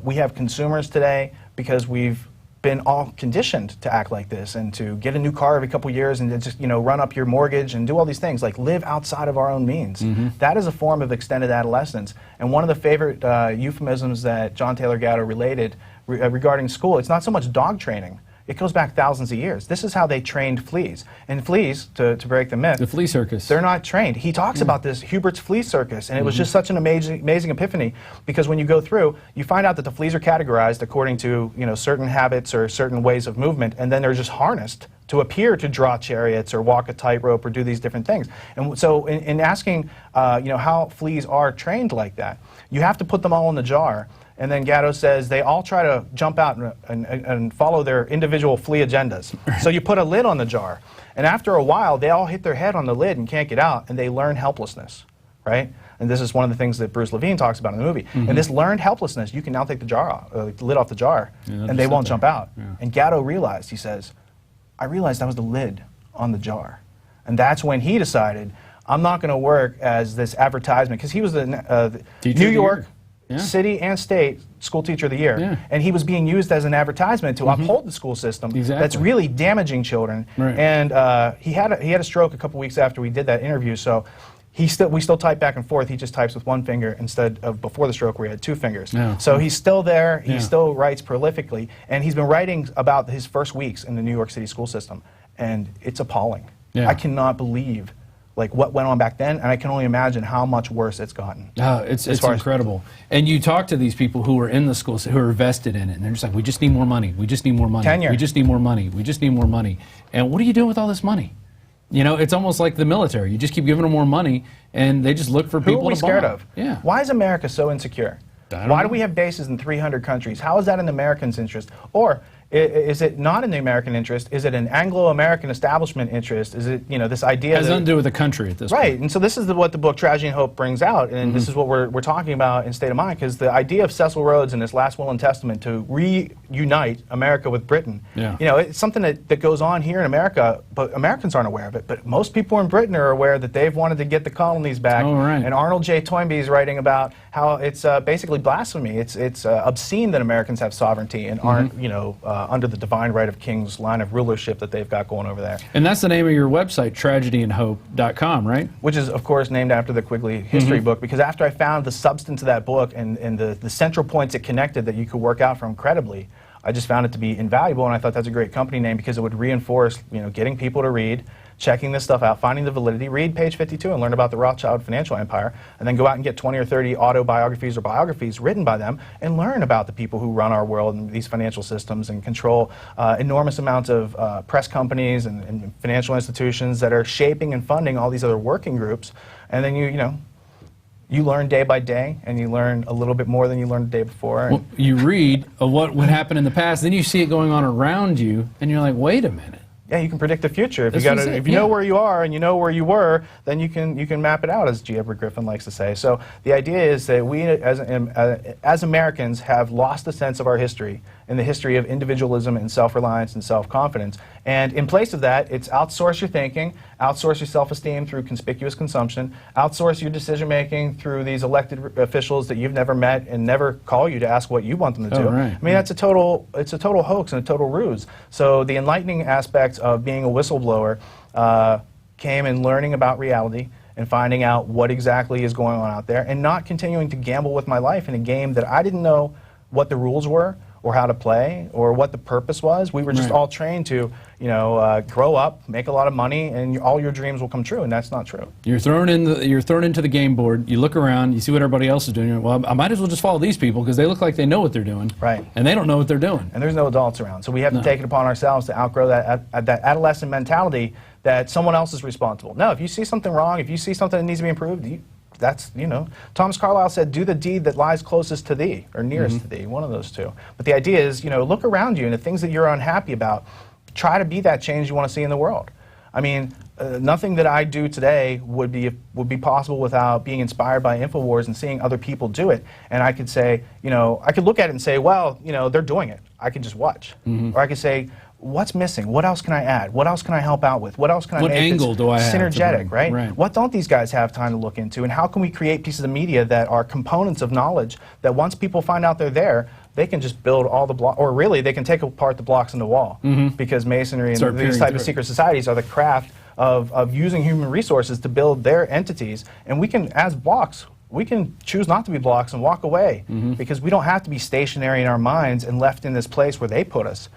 [SPEAKER 11] we have consumers today because we've been all conditioned to act like this and to get a new car every couple years and just run up your mortgage and do all these things, like live outside of our own means. That is a form of extended adolescence. And one of the favorite euphemisms that John Taylor Gatto related regarding school, it's not so much dog training. It goes back thousands of years. This is how they trained fleas. And fleas, to break the myth,
[SPEAKER 10] the flea circus,
[SPEAKER 11] they're not trained. He talks about this, Hubert's flea circus, and it was just such an amazing epiphany, because when you go through, you find out that the fleas are categorized according to certain habits or certain ways of movement, and then they're just harnessed to appear to draw chariots or walk a tightrope or do these different things. And so in asking how fleas are trained like that, you have to put them all in the jar. And then Gatto says they all try to jump out and follow their individual flea agendas. So you put a lid on the jar. And after a while, they all hit their head on the lid and can't get out, and they learn helplessness, right? And this is one of the things that Bruce Levine talks about in the movie. And this learned helplessness, you can now take the jar off, the lid off the jar, and they won't jump out. And Gatto realized, he says, I realized that was the lid on the jar. And that's when he decided, I'm not going to work as this advertisement, because he was the New York City and State School Teacher of the Year, and he was being used as an advertisement to uphold the school system that's really damaging children. And he had a stroke a couple weeks after we did that interview, so we still type back and forth. He just types with one finger instead of before the stroke where he had two fingers. So he's still there. He still writes prolifically, and he's been writing about his first weeks in the New York City school system, and it's appalling. I cannot believe what went on back then, and I can only imagine how much worse it's gotten.
[SPEAKER 10] It's incredible. And you talk to these people who are in the schools, who are vested in it, and they're just like, we just need more money, we just need more money,
[SPEAKER 11] tenure.
[SPEAKER 10] We just need more money, we just need more money. And what are you doing with all this money? It's almost like the military. You just keep giving them more money, and they just look for people to bomb.
[SPEAKER 11] Who are we scared of?
[SPEAKER 10] Yeah.
[SPEAKER 11] Why is America so insecure? Why do we have bases in 300 countries? How is that in the Americans' interest? Or is it not in the American interest? Is it an Anglo-American establishment interest? Is it, this idea
[SPEAKER 10] has nothing to do with the country at this point.
[SPEAKER 11] Right, and so this is what the book Tragedy and Hope brings out, and this is what we're talking about in State of Mind, because the idea of Cecil Rhodes in his last will and testament to reunite America with Britain, it's something that goes on here in America, but Americans aren't aware of it. But most people in Britain are aware that they've wanted to get the colonies back. And Arnold J. Toynbee is writing about how it's basically blasphemy. It's obscene that Americans have sovereignty and aren't, under the divine right of kings line of rulership that they've got going over there.
[SPEAKER 10] And that's the name of your website, tragedyandhope.com, right?
[SPEAKER 11] Which is, of course, named after the Quigley history book, because after I found the substance of that book and the central points it connected that you could work out from credibly, I just found it to be invaluable, and I thought that's a great company name because it would reinforce, getting people to read, checking this stuff out, finding the validity, read page 52 and learn about the Rothschild financial empire, and then go out and get 20 or 30 autobiographies or biographies written by them and learn about the people who run our world and these financial systems and control enormous amounts of press companies and financial institutions that are shaping and funding all these other working groups. And then you learn day by day, and you learn a little bit more than you learned the day before.
[SPEAKER 10] Well, you read of what would happen in the past, then you see it going on around you, and you're like, wait a minute.
[SPEAKER 11] Yeah, you can predict the future. If you know where you are and you know where you were, then you can map it out, as G. Edward Griffin likes to say. So the idea is that we, as Americans, have lost a sense of our history, and the history of individualism and self-reliance and self-confidence. And in place of that, it's outsource your thinking, outsource your self-esteem through conspicuous consumption, outsource your decision-making through these elected officials that you've never met and never call you to ask what you want them to do.
[SPEAKER 10] Right.
[SPEAKER 11] I mean, it's a total hoax and a total ruse. So the enlightening aspects of being a whistleblower came in learning about reality and finding out what exactly is going on out there, and not continuing to gamble with my life in a game that I didn't know what the rules were or how to play or what the purpose was. We were just all trained to, grow up, make a lot of money, and all your dreams will come true, and that's not true.
[SPEAKER 10] You're thrown into the game board. You look around, you see what everybody else is doing. You're, well, I might as well just follow these people because they look like they know what they're doing,
[SPEAKER 11] right?
[SPEAKER 10] And they don't know what they're doing.
[SPEAKER 11] And there's no adults around, so we have to take it upon ourselves to outgrow that adolescent mentality that someone else is responsible. No, if you see something wrong, if you see something that needs to be improved, that's, Thomas Carlyle said, do the deed that lies closest to thee, or nearest to thee, one of those two. But the idea is, look around you and the things that you're unhappy about, try to be that change you want to see in the world. I mean, nothing that I do today would be possible without being inspired by Infowars and seeing other people do it. And I could say, I could look at it and say, well, they're doing it. I can just watch. Or I could say, what's missing? What else can I add? What else can I help out with? What else can I make
[SPEAKER 10] angle do I have
[SPEAKER 11] synergetic, right? What don't these guys have time to look into? And how can we create pieces of media that are components of knowledge that once people find out they're there, they can just build all the blocks, or really they can take apart the blocks in the wall, because masonry and these type of secret societies are the craft of using human resources to build their entities. And we can, as blocks, we can choose not to be blocks and walk away, because we don't have to be stationary in our minds and left in this place where they put us,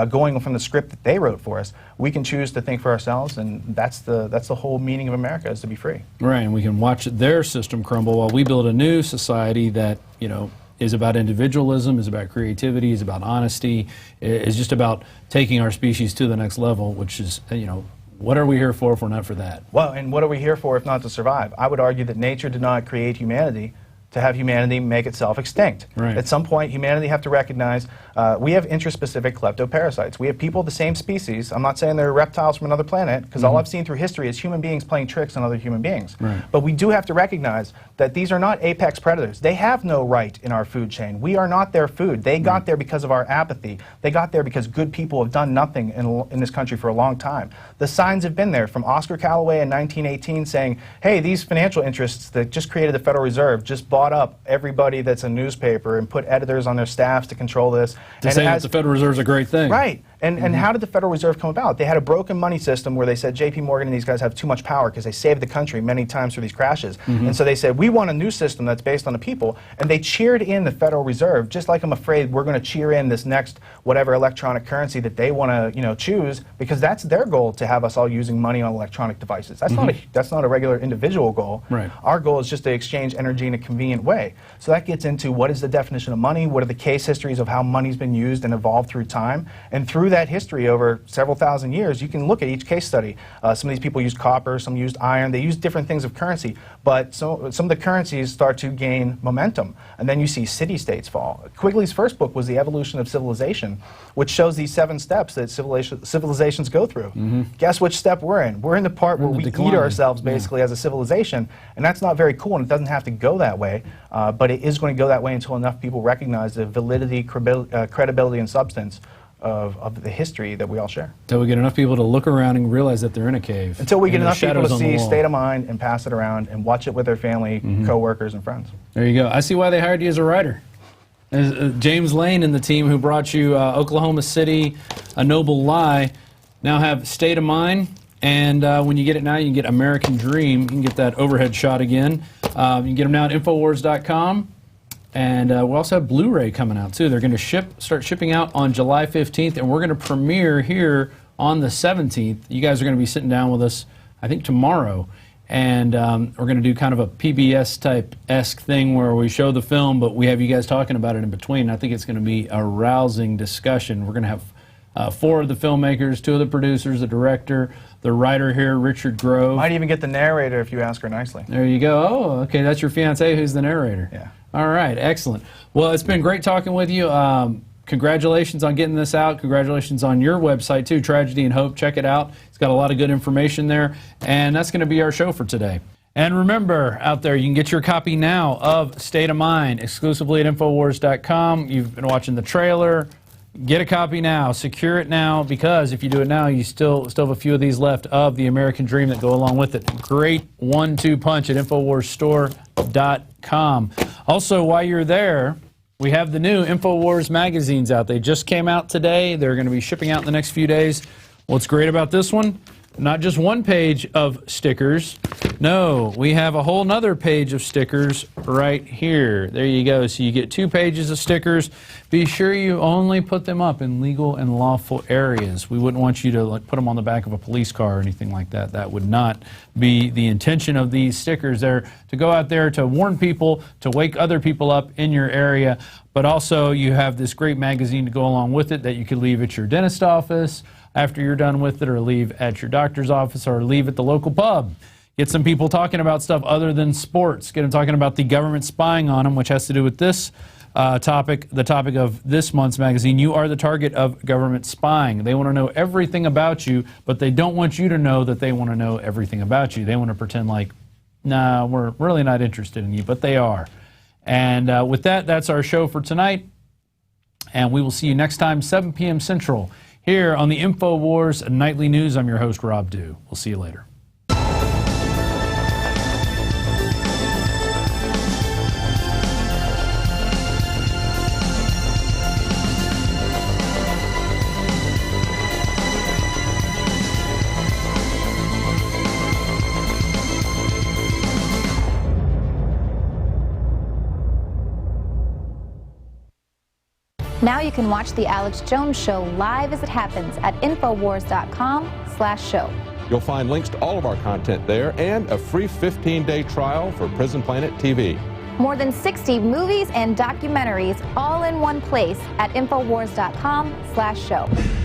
[SPEAKER 11] going from the script that they wrote for us. We can choose to think for ourselves, and that's the whole meaning of America, is to be free.
[SPEAKER 10] Right, and we can watch their system crumble while we build a new society that, is about individualism, is about creativity, is about honesty, is just about taking our species to the next level, which is, what are we here for if we're not for that?
[SPEAKER 11] Well, and what are we here for if not to survive? I would argue that nature did not create humanity to have humanity make itself extinct.
[SPEAKER 10] Right.
[SPEAKER 11] At some point, humanity have to recognize we have interspecific kleptoparasites. We have people of the same species. I'm not saying they're reptiles from another planet, because all I've seen through history is human beings playing tricks on other human beings.
[SPEAKER 10] Right.
[SPEAKER 11] But we do have to recognize that these are not apex predators. They have no right in our food chain. We are not their food. They got there because of our apathy. They got there because good people have done nothing in this country for a long time. The signs have been there, from Oscar Callaway in 1918 saying, hey, these financial interests that just created the Federal Reserve just bought up everybody that's a newspaper and put editors on their staffs to control this.
[SPEAKER 10] To say that the Federal Reserve's a great thing.
[SPEAKER 11] Right. And how did the Federal Reserve come about? They had a broken money system where they said J.P. Morgan and these guys have too much power because they saved the country many times through these crashes. And so they said, we want a new system that's based on the people. And they cheered in the Federal Reserve, just like I'm afraid we're going to cheer in this next whatever electronic currency that they want to choose, because that's their goal, to have us all using money on electronic devices. That's not a regular individual goal.
[SPEAKER 10] Right.
[SPEAKER 11] Our goal is just to exchange energy in a convenient way. So that gets into what is the definition of money, what are the case histories of how money's been used and evolved through time. And through that history over several thousand years, you can look at each case study. Some of these people used copper, some used iron, they used different things of currency, but some of the currencies start to gain momentum. And then you see city-states fall. Quigley's first book was The Evolution of Civilization, which shows these 7 steps that civilizations go through. Guess which step we're in? We're in the part where we eat ourselves basically as a civilization, and that's not very cool, and it doesn't have to go that way, but it is going to go that way until enough people recognize the validity, credibility, and substance of the history that we all share.
[SPEAKER 10] Until we get enough people to look around and realize that they're in a cave.
[SPEAKER 11] Until we get enough people to see State of Mind and pass it around and watch it with their family, co-workers, and friends.
[SPEAKER 10] There you go. I see why they hired you as a writer. James Lane and the team who brought you Oklahoma City, A Noble Lie, now have State of Mind. And when you get it now, you can get American Dream. You can get that overhead shot again. You can get them now at Infowars.com. And we also have Blu-ray coming out, too. They're going to start shipping out on July 15th, and we're going to premiere here on the 17th. You guys are going to be sitting down with us, I think, tomorrow. And we're going to do kind of a PBS-type-esque thing where we show the film, but we have you guys talking about it in between. I think it's going to be a rousing discussion. We're going to have 4 of the filmmakers, 2 of the producers, the director, the writer here, Richard Grove.
[SPEAKER 11] Might even get the narrator if you ask her nicely.
[SPEAKER 10] There you go. Oh, okay, that's your fiancée who's the narrator.
[SPEAKER 11] Yeah.
[SPEAKER 10] All right, excellent. Well, it's been great talking with you. Congratulations on getting this out. Congratulations on your website, too, Tragedy and Hope. Check it out. It's got a lot of good information there. And that's going to be our show for today. And remember, out there, you can get your copy now of State of Mind exclusively at Infowars.com. You've been watching the trailer. Get a copy now. Secure it now, because if you do it now, you still have a few of these left of the American Dream that go along with it. Great 1-2 punch at InfoWarsStore.com. Also, while you're there, we have the new Infowars magazines out. They just came out today. They're going to be shipping out in the next few days. What's great about this one? Not just one page of stickers. No, we have a whole nother page of stickers right here. There you go. So you get 2 pages of stickers. Be sure you only put them up in legal and lawful areas. We wouldn't want you to put them on the back of a police car or anything like that. That would not be the intention of these stickers. They're to go out there to warn people, to wake other people up in your area. But also you have this great magazine to go along with it that you could leave at your dentist office after you're done with it, or leave at your doctor's office, or leave at the local pub. Get some people talking about stuff other than sports. Get them talking about the government spying on them, which has to do with this topic, the topic of this month's magazine. You are the target of government spying. They want to know everything about you, but they don't want you to know that they want to know everything about you. They want to pretend like, nah, we're really not interested in you, but they are. And with that, that's our show for tonight. And we will see you next time, 7 p.m. Central, here on the Infowars Nightly News. I'm your host, Rob Dew. We'll see you later.
[SPEAKER 3] Now you can watch The Alex Jones Show live as it happens at Infowars.com/show.
[SPEAKER 6] You'll find links to all of our content there and a free 15-day trial for Prison Planet TV.
[SPEAKER 3] More than 60 movies and documentaries all in one place at Infowars.com/show.